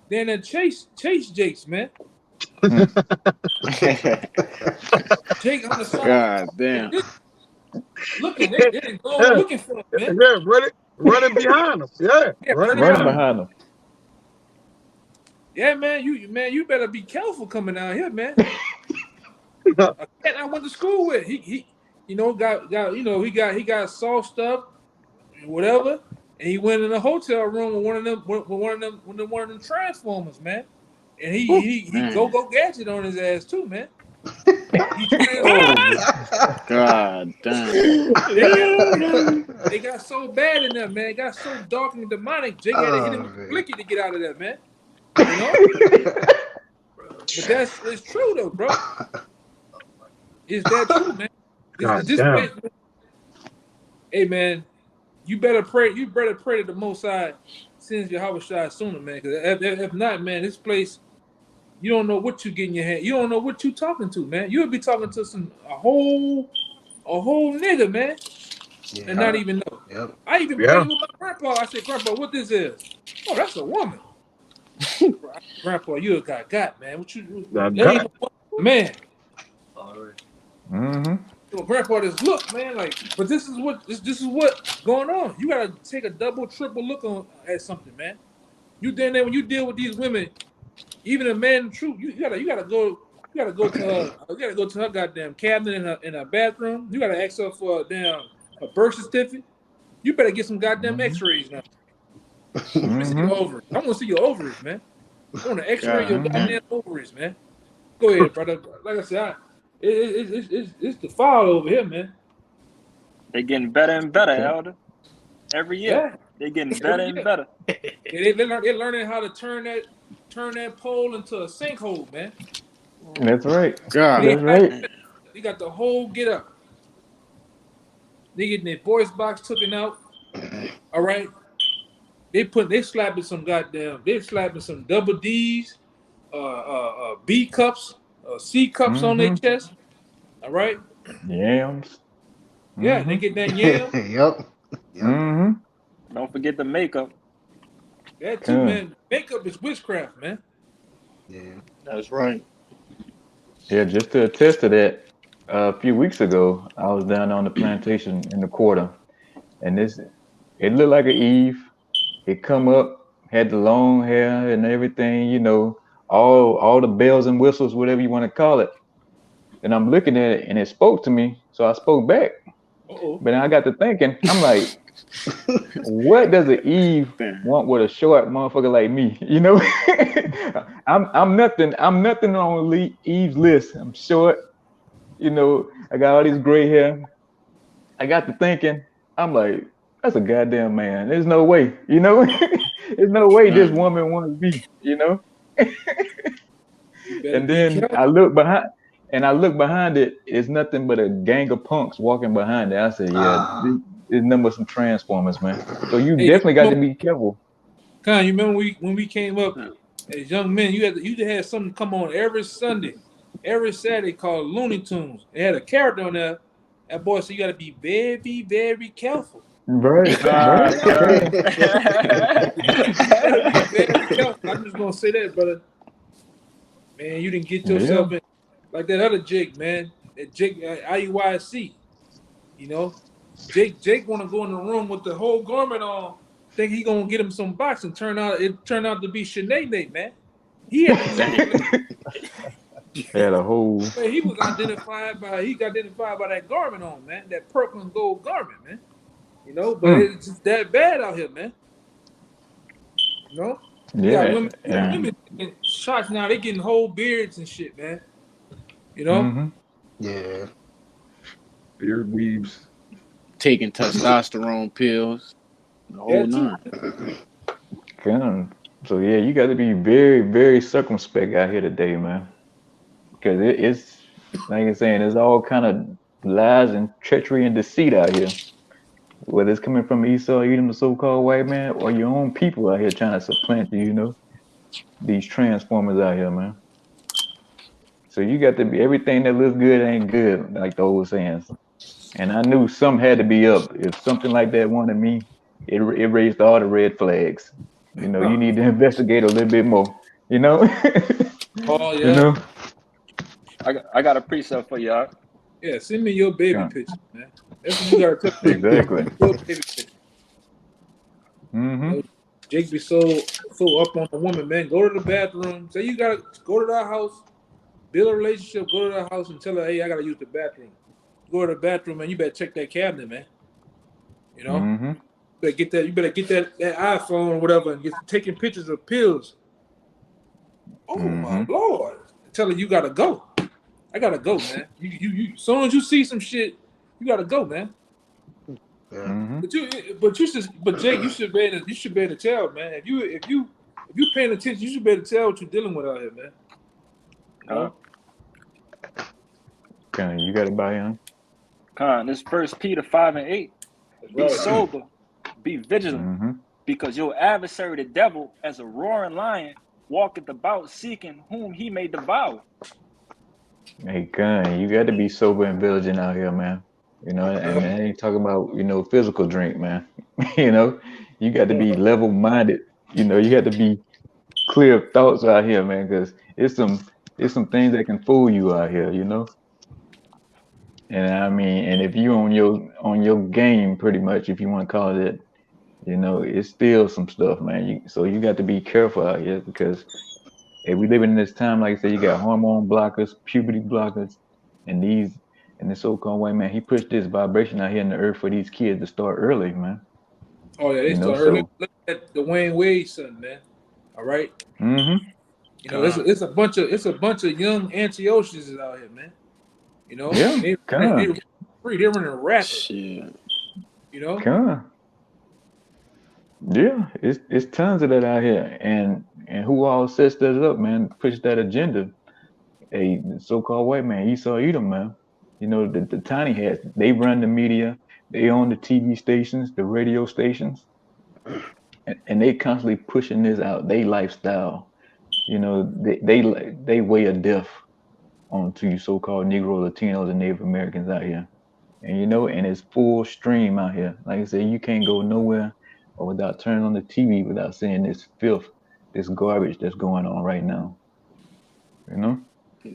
Then that chase Jakes, man. Jake on the side. God damn. Looking, they didn't go looking for him, man. Yeah, running behind them. Yeah, running behind them. Yeah, man. You better be careful coming down here, man. A cat I went to school with. He got sauced up, whatever. And he went in a hotel room with one of them transformers, man. And he go gadget on his ass too, man. God damn. They got so bad in there, man. It got so dark and demonic. Jake had to hit him with a blicky to get out of there, man. You know? But it's true though, bro. Is that true, man? Hey, man. You better pray that the Most High sends your Yahweh sooner, man. Because if not, man, this place, you don't know what you get in your hand. You don't know what you talking to, man. You'll be talking to a whole nigga, man, and not even know. Yep. I even played with my grandpa. I said, Grandpa, what this is? Oh, that's a woman. Grandpa, you got man. What you man? All right. Well, Grandpa, just look, man. Like, but this is what going on. You gotta take a double, triple look at something, man. You then when you deal with these women, even a man in truth, you gotta go to her goddamn cabinet in her bathroom. You gotta ask her for a birth certificate. You better get some goddamn X-rays now. I want to see your ovaries. I want to see your ovaries, man. I want to X-ray your goddamn ovaries, man. Go ahead, brother. Like I said, it's the fall over here, man. They're getting better and better, Elder. Every year, they're getting better and better. They're learning how to turn that pole into a sinkhole, man. That's right. God, that's right. They got the whole get up. They getting their voice box taken out. All right. They slapping some double D's, B cups, C cups on their chest. All right. Yams. Yeah, they get that yam. Yep. Don't forget the makeup. That too, man. Makeup is witchcraft, man. Yeah, that's right. Yeah, just to attest to that, a few weeks ago, I was down on the plantation in the quarter, and it looked like an Eve. It come up, had the long hair and everything, you know, all the bells and whistles, whatever you want to call it. And I'm looking at it, and it spoke to me, so I spoke back. But then I got to thinking, I'm like, what does an Eve want with a short motherfucker like me? You know, I'm nothing on Eve's list. I'm short, you know, I got all this gray hair. I got to thinking, I'm like, that's a goddamn man. There's no way, you know. There's no way this woman wants me, You better And be then careful. I look behind it. It's nothing but a gang of punks walking behind it. I said, yeah, there's number some transformers, man. So you Hey, definitely got to be careful. Con, you remember when we came up as young men? You had something come on every Sunday, every Saturday called Looney Tunes. It had a character on there. That boy said you got to be very, very careful. Right. Very careful. I'm just gonna say that, brother. Man, you didn't get yourself in like that other Jake, man. That Jake IUIC. Jake want to go in the room with the whole garment on, think he gonna get him some boxing. It turned out to be Sinead, man. He had had a whole. He was identified by that garment on, man. That purple and gold garment, man. But it's just that bad out here, man. Yeah. Women getting shots now. They getting whole beards and shit, man. Yeah. Beard weaves. Taking testosterone pills. The whole nine. So yeah, you got to be very, very circumspect out here today, man. Because it's like you're saying, there's all kind of lies and treachery and deceit out here. Whether it's coming from Esau, Edom, the so-called white man, or your own people out here trying to supplant you, these transformers out here, man. So you got to be, everything that looks good ain't good, like the old sayings. And I knew something had to be up. If something like that wanted me, it raised all the red flags. You need to investigate a little bit more. Oh yeah. I got a precept for y'all. Yeah, send me your baby picture, man. That's what you gotta tell me. Exactly. Your baby picture. Jake be so up on the woman, man. Go to the bathroom. Say you gotta go to that house, build a relationship. Go to that house and tell her, hey, I gotta use the bathroom. Go to the bathroom, man. You better check that cabinet, man. You better get that. You better get that iPhone or whatever and get taking pictures of pills. Oh my Lord! Tell her you gotta go. I gotta go, man. You. As soon as you see some shit, you gotta go, man. Yeah. But Jake, you should be able to tell, man. If you paying attention, you should be able to tell what you're dealing with out here, man. You got to buy in. This 1 Peter 5:8. Be sober, be vigilant, because your adversary, the devil, as a roaring lion, walketh about seeking whom he may devour. Hey, you got to be sober and vigilant out here, man. And I ain't talking about, physical drink, man. You got to be level-minded. You got to be clear of thoughts out here, man, because it's some things that can fool you out here, And I mean, and if you on your game, pretty much, if you want to call it, it's still some stuff, man. So you got to be careful out here because if we live in this time, like I said, you got hormone blockers, puberty blockers, and the so-called white man. He pushed this vibration out here in the earth for these kids to start early, man. Oh yeah, they start early. Look at the Wayne Wade son, man. All right. It's a bunch of young Antiochus out here, man. They're running a rapper. Shit. Yeah, it's tons of that out here, and who all sets that up, man? Push that agenda. A so-called white man, Esau Edom, man. The tiny hats. They run the media. They own the TV stations, the radio stations, and they constantly pushing this out. They lifestyle. They way of death onto you so-called Negro, Latinos, and Native Americans out here, and and it's full stream out here. Like I said, you can't go nowhere or without turning on the TV without seeing this filth, this garbage that's going on right now.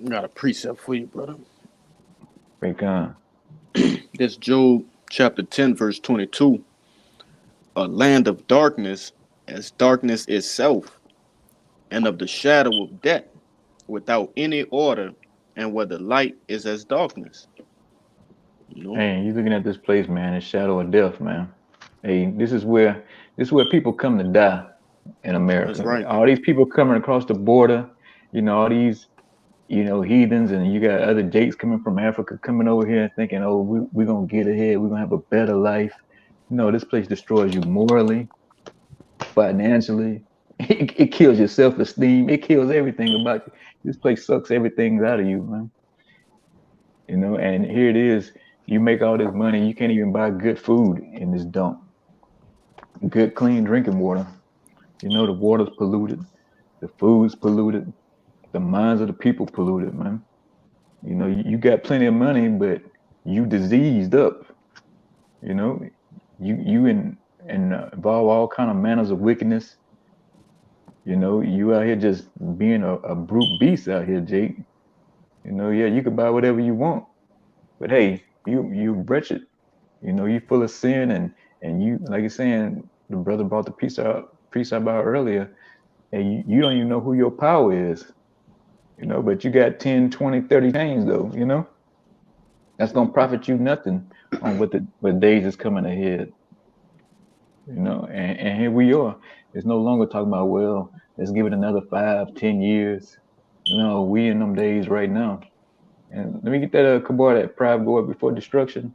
Got a precept for you, brother. Break on. This Job chapter 10, verse 22. A land of darkness as darkness itself, and of the shadow of death, without any order, and where the light is as darkness. Hey, you looking at this place, man, the shadow of death, man. Hey, this is where people come to die in America. That's right. All these people coming across the border, all these, heathens, and you got other Jakes coming from Africa coming over here thinking, oh, we're going to get ahead. We're going to have a better life. No, this place destroys you morally. financially. It kills your self-esteem. It kills everything about you. This place sucks everything out of you, man. You know, and here it is. You make all this money, you can't even buy good food in this dump. Good, clean drinking water. You know, the water's polluted, the food's polluted, the minds of the people polluted, man. You know, you got plenty of money, but you diseased up. You know, you involve all kind of manners of wickedness. You know, you out here just being a brute beast out here, Jake. You know, yeah, you can buy whatever you want, but hey, you wretched. You know, you full of sin, and you, like you're saying, the brother brought the piece about earlier, and you don't even know who your power is. You know, but you got 10, 20, 30 chains though. You know, that's gonna profit you nothing on what days is coming ahead. You know, and here we are. It's no longer talking about, well, let's give it another 5, 10 years. No, we in them days right now. And let me get that Kabar, that pride go up before destruction.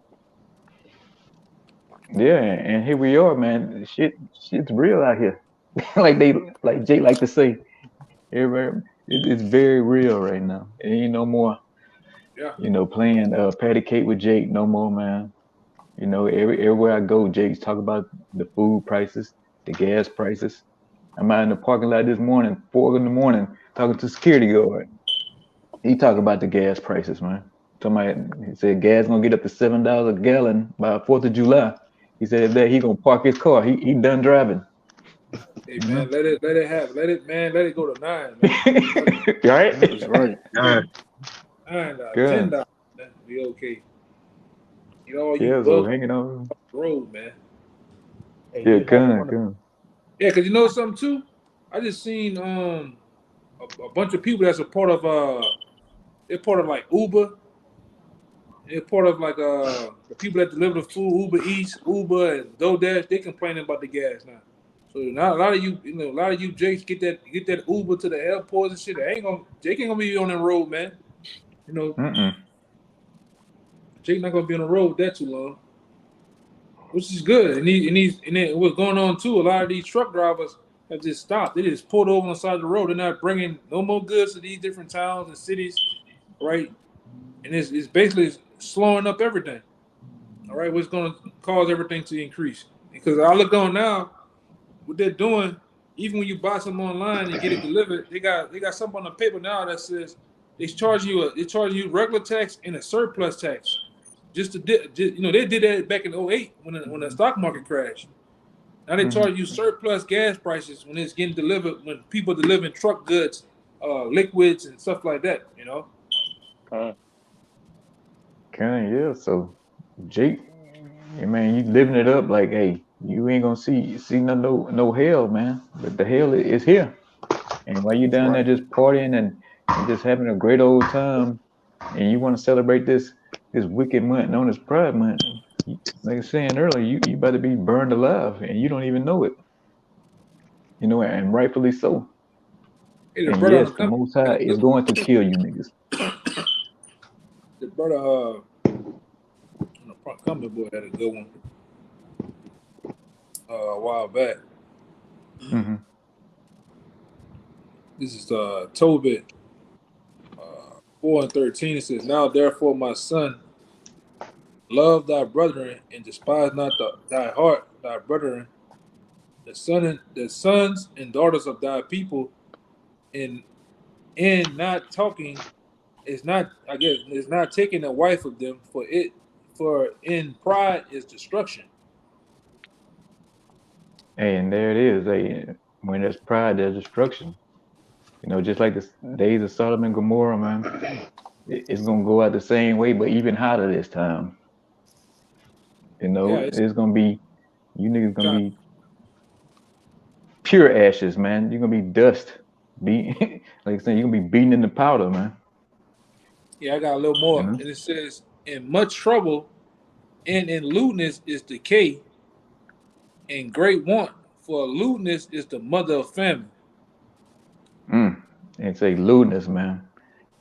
Yeah, and here we are, man. Shit's real out here. like Jay like to say, it's very real right now. It ain't no more, Yeah. you know, playing patty cake with Jake no more, man. You know, everywhere I go, Jake's talking about the food prices, the gas prices. I'm out in the parking lot this morning, 4 in the morning, talking to security guard. He talking about the gas prices, man. He said gas gonna get up to $7 a gallon by 4th of July. He said that he gonna park his car. He done driving. Hey man, let it let it go to 9, man. Right? That's right. Yeah. $9, $10, man. Be okay. You know, you Yeah, so bug hanging on. the road, man. Hey, Yeah, you haven't gun. Yeah, cause you know something too. I just seen a bunch of people that's a part of they're part of like Uber. They're part of like the people that deliver the food, Uber Eats, Uber, and DoorDash. They complaining about the gas now. So now a lot of a lot of you Jakes get that Uber to the airports and shit. Jake ain't gonna be on the road, man. You know, Mm-mm. Jake not gonna be on the road that too long, which is good. And then what's going on too? A lot of these truck drivers have just stopped. They just pulled over on the side of the road. They're not bringing no more goods to these different towns and cities, right? And it's basically slowing up everything. All right, what's going to cause everything to increase? Because I look on now, what they're doing, even when you buy something online and get it delivered, they got something on the paper now that says they charge you regular tax and a surplus tax. Just they did that back in '08 when the stock market crashed. Now they charge you surplus gas prices when it's getting delivered, when people delivering truck goods, liquids and stuff like that. You know. Yeah. So Jake, yeah, man, you living it up like, hey, you ain't gonna see no hell, man. But the hell is here. And while you down there just partying and just having a great old time, and you want to celebrate this wicked month known as Pride Month, like I was saying earlier, you about to be burned alive, and you don't even know it. You know, and rightfully so. Hey, And yes, the Most High is going to kill you niggas. The brother, Coming Boy had a good one a while back. Mm-hmm. This is Tobit 4:13. It says, "Now therefore, my son, love thy brethren and despise not thy heart, thy brethren, the sons and daughters of thy people, and not talking is not is not taking a wife of them, for in pride is destruction." Hey, and there it is. Hey, when there's pride, there's destruction. You know, just like the days of Sodom and Gomorrah, man. It's gonna go out the same way, but even hotter this time. You know, Yeah, it's gonna be you niggas gonna God. be pure ashes, man. You're gonna be dust. Like I said, you're gonna be beaten in the powder, man. Yeah, I got a little more, You know? and it says, "In much trouble and in lewdness is decay, and great want, for lewdness is the mother of famine." And say lewdness, man.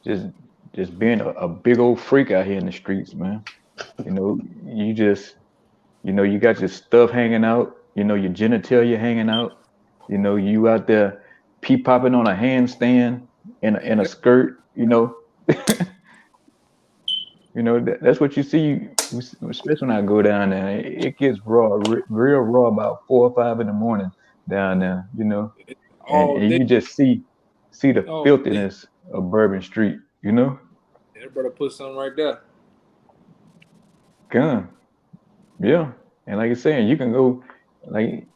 Just just being a big old freak out here in the streets, man. You know, you just you got your stuff hanging out, you know, your genitalia hanging out, You know, you out there pee popping on a handstand in a skirt. You know, that's what you see. Especially when I go down there, it gets raw, real raw about 4 or 5 in the morning down there. You know, All and day. you just see the Oh, filthiness of Bourbon Street. You know, that brother put something right there. gun, yeah. And like I saying, you can go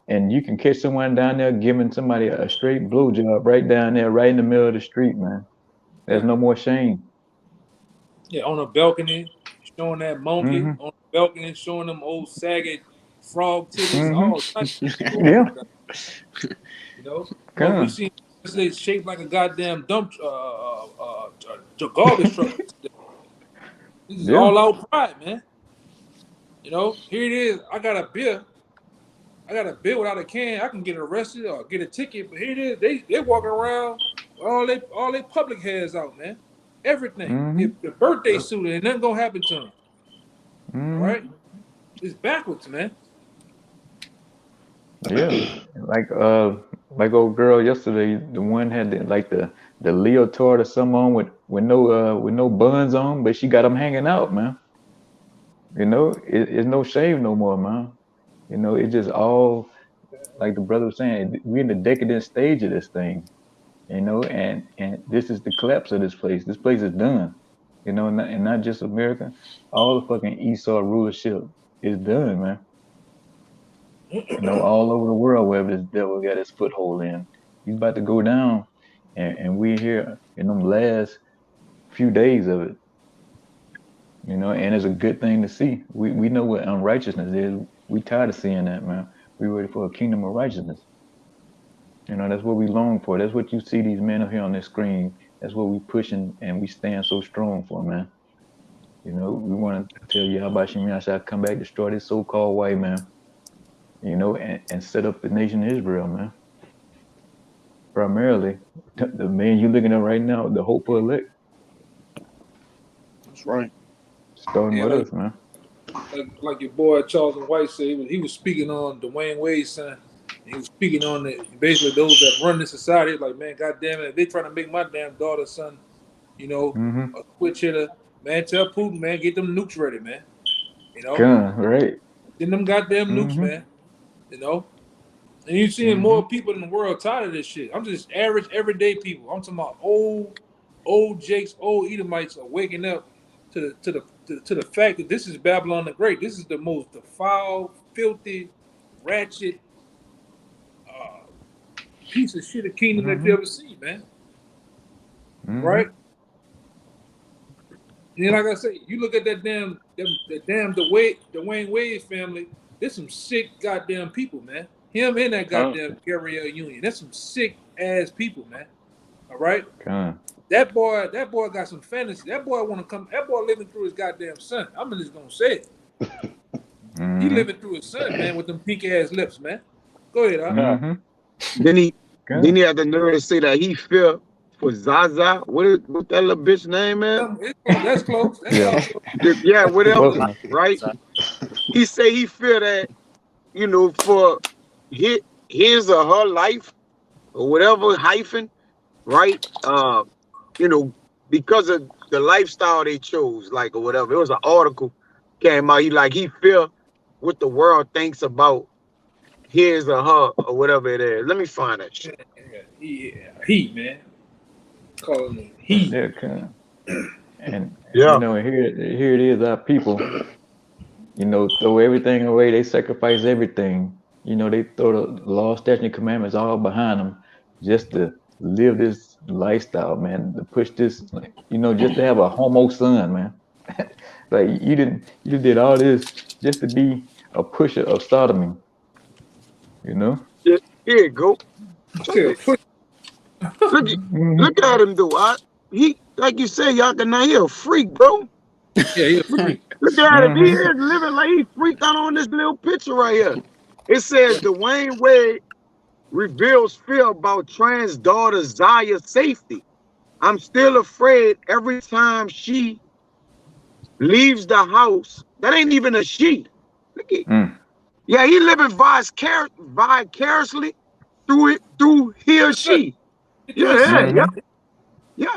and you can catch someone down there giving somebody a straight blowjob right down there, right in the middle of the street, man. There's no more shame. Yeah, on a balcony, showing that monkey Mm-hmm. on the balcony, showing them old sagged frog titties, Mm-hmm. all types of shit going Yeah. on down there. You know, well, we seen they shaped like a goddamn garbage truck. This is all out pride, man. You know, here it is. I got a beer without a can. I can get arrested or get a ticket, but here it is. They walking around all they public heads out, man. Everything. Mm-hmm. If the birthday suit, ain't nothing gonna happen to them. Mm-hmm. Right? It's backwards, man. Yeah, like old girl yesterday, the one had the leotard or something on with no buns on, but she got them hanging out, man. You know, it's no shame no more, man. You know, it's just all like the brother was saying. We're in the decadent stage of this thing, you know, and this is the collapse of this place. This place is done, you know, and not just America. All the fucking Esau rulership is done, man. You know, all over the world, wherever this devil got his foothold in, he's about to go down, and we're here in them last few days of it. You know, and it's a good thing to see. We know what unrighteousness is. We tired of seeing that, man. We ready for a kingdom of righteousness. You know, that's what we long for. That's what you see these men up here on this screen. That's what we pushing and we stand so strong for, man. You know, we want to tell you how about Shemi shall come back, destroy this so-called white man. You know, and set up the nation of Israel, man. Primarily, the man you're looking at right now, the hopeful elect. That's right. Starting with us, man. Like your boy Charles and White said, he was speaking on Dwayne Wade's son. He was speaking on basically those that run the society. Like, man, goddamn it, if they trying to make my damn daughter, son, you know, a switch hitter, man, tell Putin, man, get them nukes ready, man. You know, right? Get them goddamn nukes, man. You know, and you seeing more people in the world tired of this shit. I'm just average, everyday people. I'm talking about old Jakes, old Edomites are waking up to the fact that this is Babylon the Great. This is the most defiled, filthy, ratchet piece of shit of kingdom that you ever seen, man. Right? And like I say, you look at that damn Dwayne Wade family. There's some sick goddamn people, man. Him and that goddamn Gabrielle Union. That's some sick ass people, man. All right. That boy got some fantasy. That boy want to come. That boy living through his goddamn son. I'm just gonna say it. He living through his son, man, with them pink ass lips, man. Go ahead, Then he had the nerve to say that he fell for Zaza. What that little bitch name is? That's close. That's close. Yeah, whatever. Right? He say he feel that, you know, for his or her life or whatever hyphen, right? You know, because of the lifestyle they chose, like, or whatever. It was an article came out. He feel what the world thinks about his or her or whatever it is. Let me find that shit. Yeah, heat, man. Calling it heat. Yeah, and you know, here it is, our people, you know, throw everything away. They sacrifice everything. You know, they throw the law, statute, and commandments all behind them just to live this lifestyle, man. To push this, you know, just to have a homo son, man. Like you did all this just to be a pusher of sodomy. You know? Yeah, here you go. Look at him though. He, like you say, y'all can now he a freak, bro. Yeah, he a freak. Look at him. He is living like he freaked out on this little picture right here. It says Dwayne Wade reveals fear about trans daughter Zaya's safety. I'm still afraid every time she leaves the house. That ain't even a she. Look at, yeah, he living vicariously through he or It's good. she. Yeah.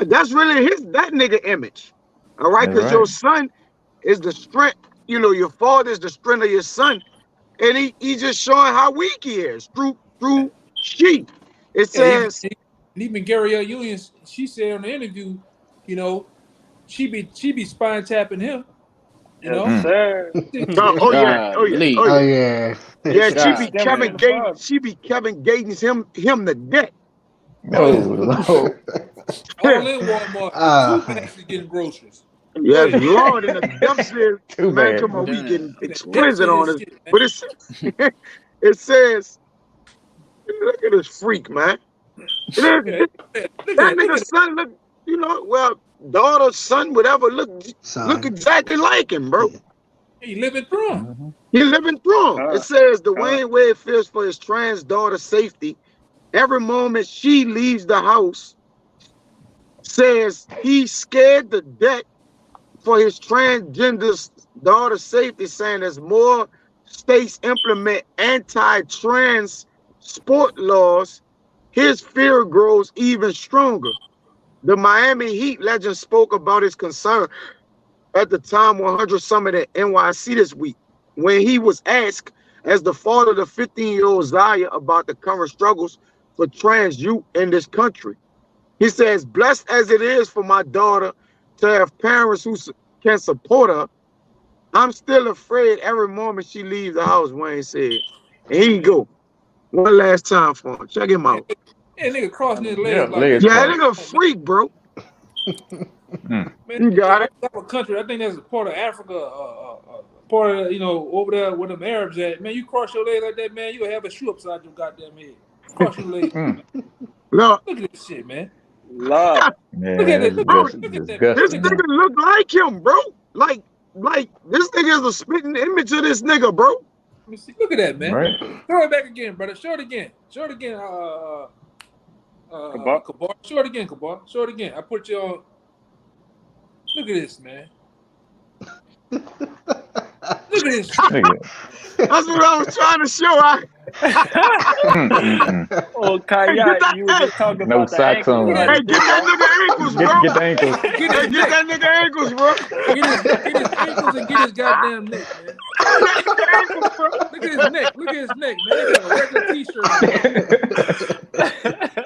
That's really that nigga image. All right, That's because your right. son is the strength. You know, your father is the strength of your son, and he just showing how weak he is through she. It Yeah, says, even Gabrielle Union, she said on the interview, you know, she be spine tapping him, you Yes, know. sir. oh yeah. Golly. Oh yeah. Yeah, she be Stemming Kevin from the Gates. father. She be Kevin Gates him to death. Oh Lord. All in Walmart, with 2 bags getting groceries. Yes, Lord, and the dump says, Too man, bad. come on, we Damn. getting The depths explicit of on his this. shit, man. But it says, look at this freak, man. Yeah, That look at nigga son look, well, daughter, son, whatever, look Son. exactly like him, bro. he living through him. Mhm. He living through him. It says the Wayne Wade fears for his trans daughter's safety. Every moment she leaves the house, says he's scared to death for his transgender daughter's safety, saying as more states implement anti-trans sport laws, his fear grows even stronger. The Miami Heat legend spoke about his concern at the Time 100 Summit at NYC this week, when he was asked, as the father of the 15-year-old Zaya, about the current struggles for trans youth in this country. He says, blessed as it is for my daughter to have parents who can support her, I'm still afraid every moment she leaves the house, Wayne said. And here you go. One last time for him. Check him out. Yeah, nigga crossing his Yeah, legs like legs that. Yeah, that crossed. nigga a freak, bro. Man, You got it. a country. I think that's a part of Africa, part of over there where them Arabs at. Man, you cross your leg like that, man, you have a shoe upside your goddamn head. Cross your leg. Look, Look at this shit, man. Love. Yeah, Look at it. it's bro, Look at that. this disgusting. nigga look like him, bro. Like this nigga is a spitting image of this nigga, bro. Let me see. Look at that, man. Right? Throw it back again, brother. Show it again. Show it again. Kabar. Kabar. Show it again, Kabar. Show it again. I put you on. Look at this, man. Look at this. Look at it. That's what I was trying to show. Oh, Kaya, you were just talking No about the socks ankle. on. Hey, get that nigga ankles, bro. Get the ankles. Hey, get that nigga ankles, bro. Get his ankles and get his goddamn neck, man. Look at his neck. Look at his neck, man. They got a regular t-shirt on.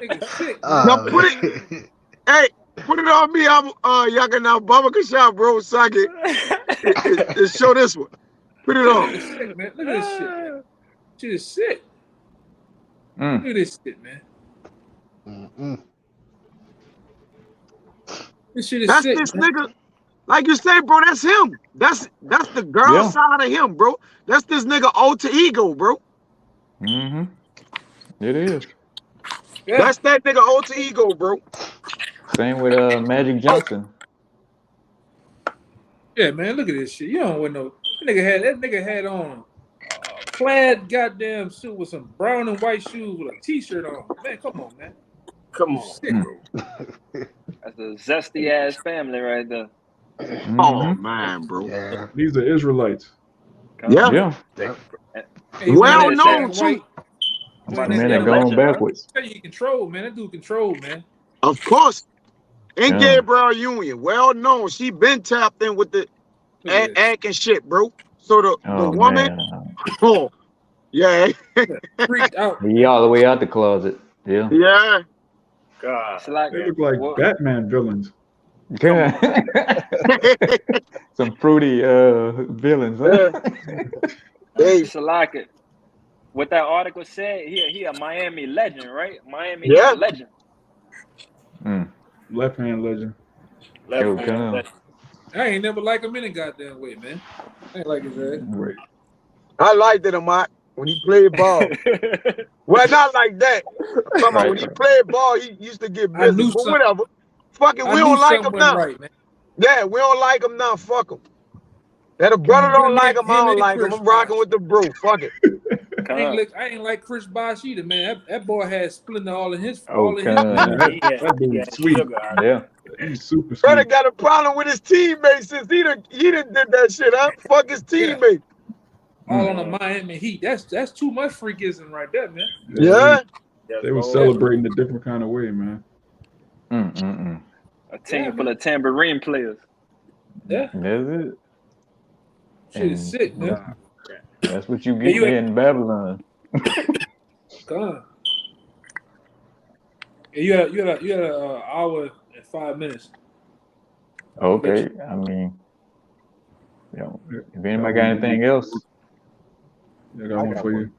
Nigga sick, man. Now put it. Hey, put it on me. I'm y'all can now Baba Kashab, bro, so I can show this one. Put it on. Sick, man. Look at this shit, man. Shit is sick. Mm. Look at this shit, man. This shit is That's sick. this Man. nigga. Like you say, bro, that's him. That's the girl side of him, bro. That's this nigga alter ego, bro. Mm-hmm. It is. Yeah. That's that nigga alter ego, bro. Same with Magic Johnson. Yeah, man. Look at this shit. You don't want no. That nigga had on a plaid goddamn suit with some brown and white shoes with a t-shirt on. Man, come on, man. Come on. Sick, bro. That's a zesty ass family right there. Mm-hmm. Oh man, bro. Yeah. These are Israelites. Yeah. Yeah. Hey, Well man, known that too. white. About Man, to they're say going legend, huh? backwards. Tell you he control, man. That dude control, man. Of course. And Yeah. Gabrielle Union, well known. She been tapped in with the Look at this. act and shit, bro. So the Oh woman, man. oh, yeah, Freaked out. He all the way out the closet. Yeah. yeah. God. It's like, They look like well, Batman villains. Some fruity villains. Huh? Hey, Salaka. What that article said, he a Miami legend, right? Miami Yeah. Heat legend. Mm. Left hand legend. Yo, come on. I ain't never like him any goddamn way, man. I ain't like his ass. Right. I liked it, Amat, when he played ball. Well, not like that. I'm talking about when he played ball, he used to get I busy. knew But some- whatever. Fuck it, I we knew don't like him something now. wasn't right, man. Yeah, we don't like him now. Fuck him. That a brother Him don't and- like him, I him don't and like him. Chris I'm rocking Bosh. with the bro. Fuck it. I ain't like Chris Bosh either, man. That boy had Splendor all in his. Oh, all in come his on. That dude is sweet. Yeah. He's super Brother sweet. got a problem with his teammates since he done did that shit, huh? Fuck his teammate. all on the Miami Heat. That's too much freakism right there, man. Yeah. They were celebrating a different kind of way, man. A team full of tambourine players. Yeah. That's it. Shit is sick, man. That's what you get there in Babylon. God. Yeah, you had an hour and 5 minutes. Okay, I mean, if anybody got anything else, I got one for you.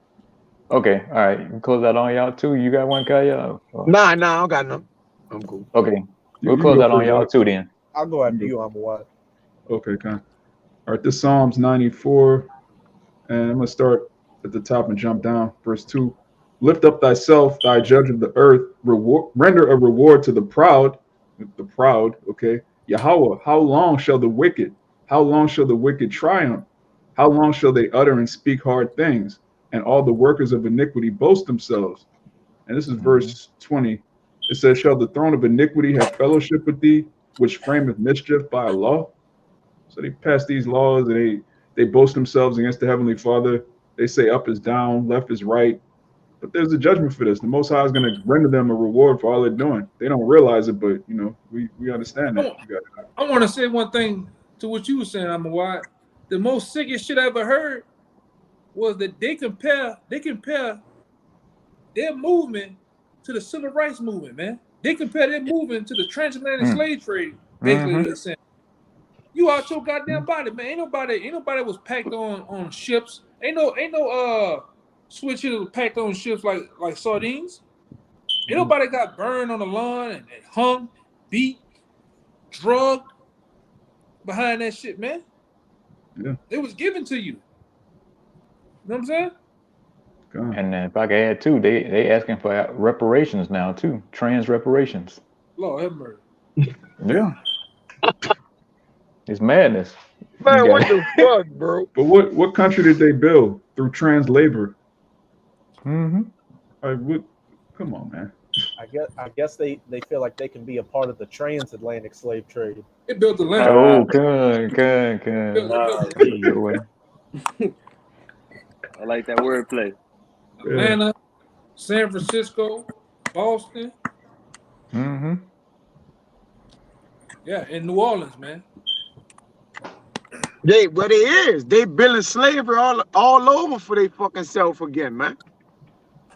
Okay, all right. You can close out on y'all too. You got one, Kaya? Nah, I don't got none. I'm cool. Okay, we'll close out on y'all too then. I'll go after you, Amawad. Okay, kind. All right, this Psalms 94, and I'm gonna start at the top and jump down. Verse 2: Lift up thyself, thy judge of the earth. Render a reward to the proud. The proud, okay. Yahweh, how long shall the wicked? How long shall the wicked triumph? How long shall they utter and speak hard things? And all the workers of iniquity boast themselves. And this is verse 20. It says, shall the throne of iniquity have fellowship with thee, which frameth mischief by a law? So they pass these laws and they boast themselves against the Heavenly Father. They say up is down, left is right. But there's a judgment for this. The Most High is going to render them a reward for all they're doing. They don't realize it, but we understand that. I want to say one thing to what you were saying, Amawad. The most sickest shit I ever heard was that they compare their movement to the civil rights movement, man. They compare their movement to the transatlantic slave trade. Basically, they're saying, you out your goddamn body, man. Ain't nobody was packed on ships. Ain't no switch hitters packed on ships like sardines. Ain't nobody got burned on the lawn and hung, beat, drugged behind that shit, man. Yeah. It was given to you. You know what I'm saying? And if I could add too, they asking for reparations now too, trans reparations. Lord have mercy. Yeah. It's madness. Man, what the fuck, bro? But what country did they build through trans labor? Come on, man. I guess they feel like they can be a part of the transatlantic slave trade. They built the land. Oh, good. I like that wordplay. Atlanta, San Francisco, Boston. Yeah, in New Orleans, man. They building slavery all over for their fucking self again, man.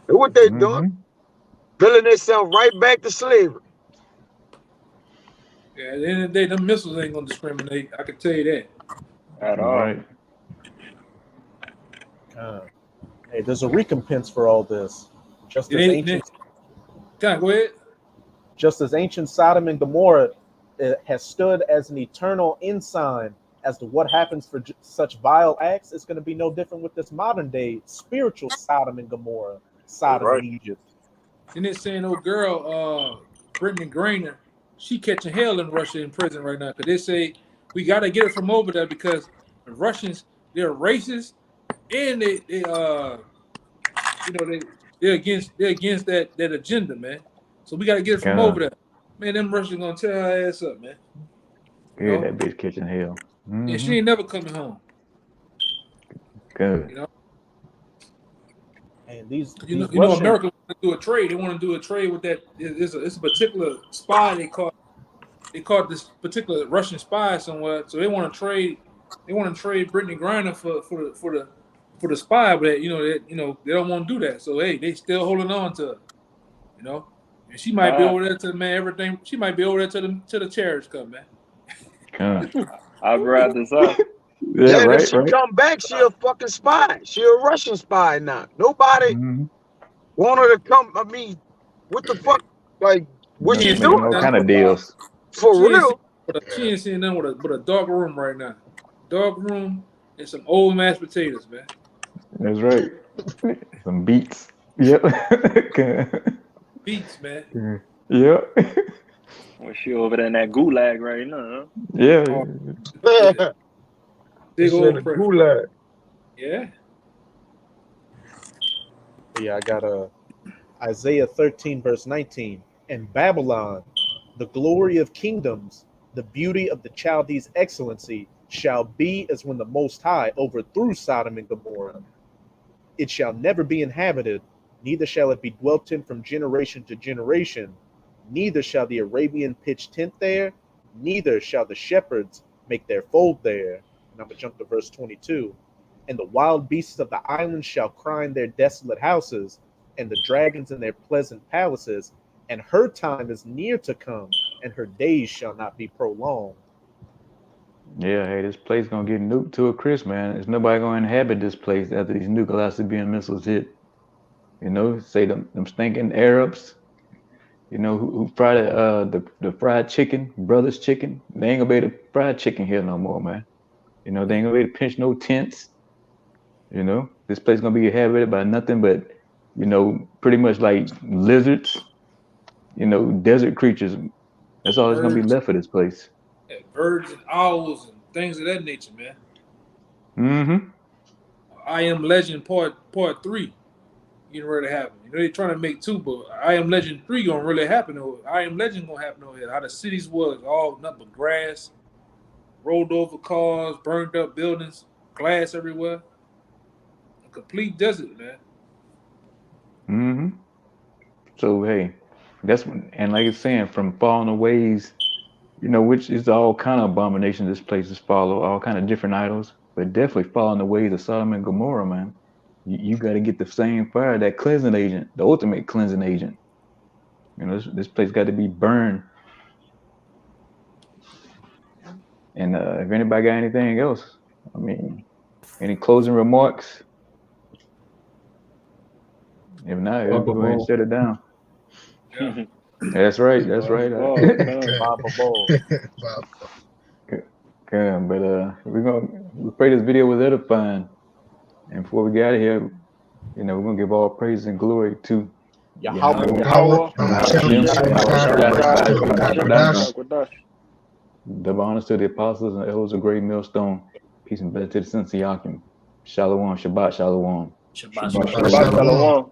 That's what they doing. Building themselves right back to slavery. Yeah, at the end of the day, them missiles ain't gonna discriminate. I can tell you that. At all. Right. Hey, there's a recompense for all this. Just as ancient Sodom and Gomorrah has stood as an eternal ensign as to what happens for such vile acts, it's going to be no different with this modern day spiritual Sodom and Gomorrah, Sodom and Egypt. And it's saying, old girl, Brittany Griner, she catching hell in Russia in prison right now because they say we got to get her from over there because the Russians, they're racist and they're against that agenda, man. So we got to get her from over there. Man, them Russians gonna tear her ass up, man. Good, that bitch catching hell. And she ain't never coming home. Good. You know? And these America want to do a trade. They want to do a trade with that. It's a particular spy they caught this particular Russian spy somewhere. So they want to trade. They want to trade Brittany Griner for the spy, but they don't want to do that. So hey, they still holding on to her. And she might be over there to everything. She might be over there to the chariots come, man. I'll grab this up. Yeah, right, if she come back, she a fucking spy. She a Russian spy now. Nobody want her to come. I mean, what the fuck? Like, what she doing? All kind of deals. For real. She ain't seeing nothing but a dark room right now. Dark room and some old mashed potatoes, man. That's right. Some beets. Yep. Beets, man. Yep. Well, she over there in that gulag right now. Yeah. Big old gulag. Yeah. Yeah, I got Isaiah 13, verse 19. And Babylon, the glory of kingdoms, the beauty of the Chaldees' excellency, shall be as when the Most High overthrew Sodom and Gomorrah. It shall never be inhabited, neither shall it be dwelt in from generation to generation. Neither shall the Arabian pitch tent there, neither shall the shepherds make their fold there. And I'm going to jump to verse 22. And the wild beasts of the islands shall cry in their desolate houses, and the dragons in their pleasant palaces. And her time is near to come, and her days shall not be prolonged. Yeah, hey, this place gonna get nuked to a crisp, man. There's nobody gonna inhabit this place after these nuclear Syrian missiles hit. You know, say them stinking Arabs, you know, who fry the fried chicken, brothers chicken. They ain't gonna be able to fry chicken here no more, man. You know, they ain't gonna be able to pinch no tents. You know, this place gonna be inhabited by nothing but, you know, pretty much like lizards, you know, desert creatures. That's all that's gonna be left of this place. Yeah, birds and owls and things of that nature, man. Mm-hmm. I Am Legend part 3 getting ready to happen. You know, they're trying to make 2, but I Am Legend 3 gonna really happen. I Am Legend gonna happen over here. How the cities was all nothing but grass, rolled over cars, burned up buildings, glass everywhere. A complete desert, man. Mm-hmm. So hey, that's when, and like it's saying, from falling ways, you know, which is all kind of abomination this place is follow, all kind of different idols, but definitely following the ways of Sodom and Gomorrah, man. You got to get the same fire, that cleansing agent, the ultimate cleansing agent. You know, this place got to be burned. And if anybody got anything else, I mean, any closing remarks? If not, we'll go ahead and shut it down. Yeah. That's right. That's right. Good, but we pray this video was edifying. And before we get out of here, you know, we're gonna give all praise and glory to Yahweh. Double honors to the apostles and elders of Great Millstone. Peace and blessings to the sons of Yakim. Shalom, Shabbat, Shalom. Shabbat Shalom.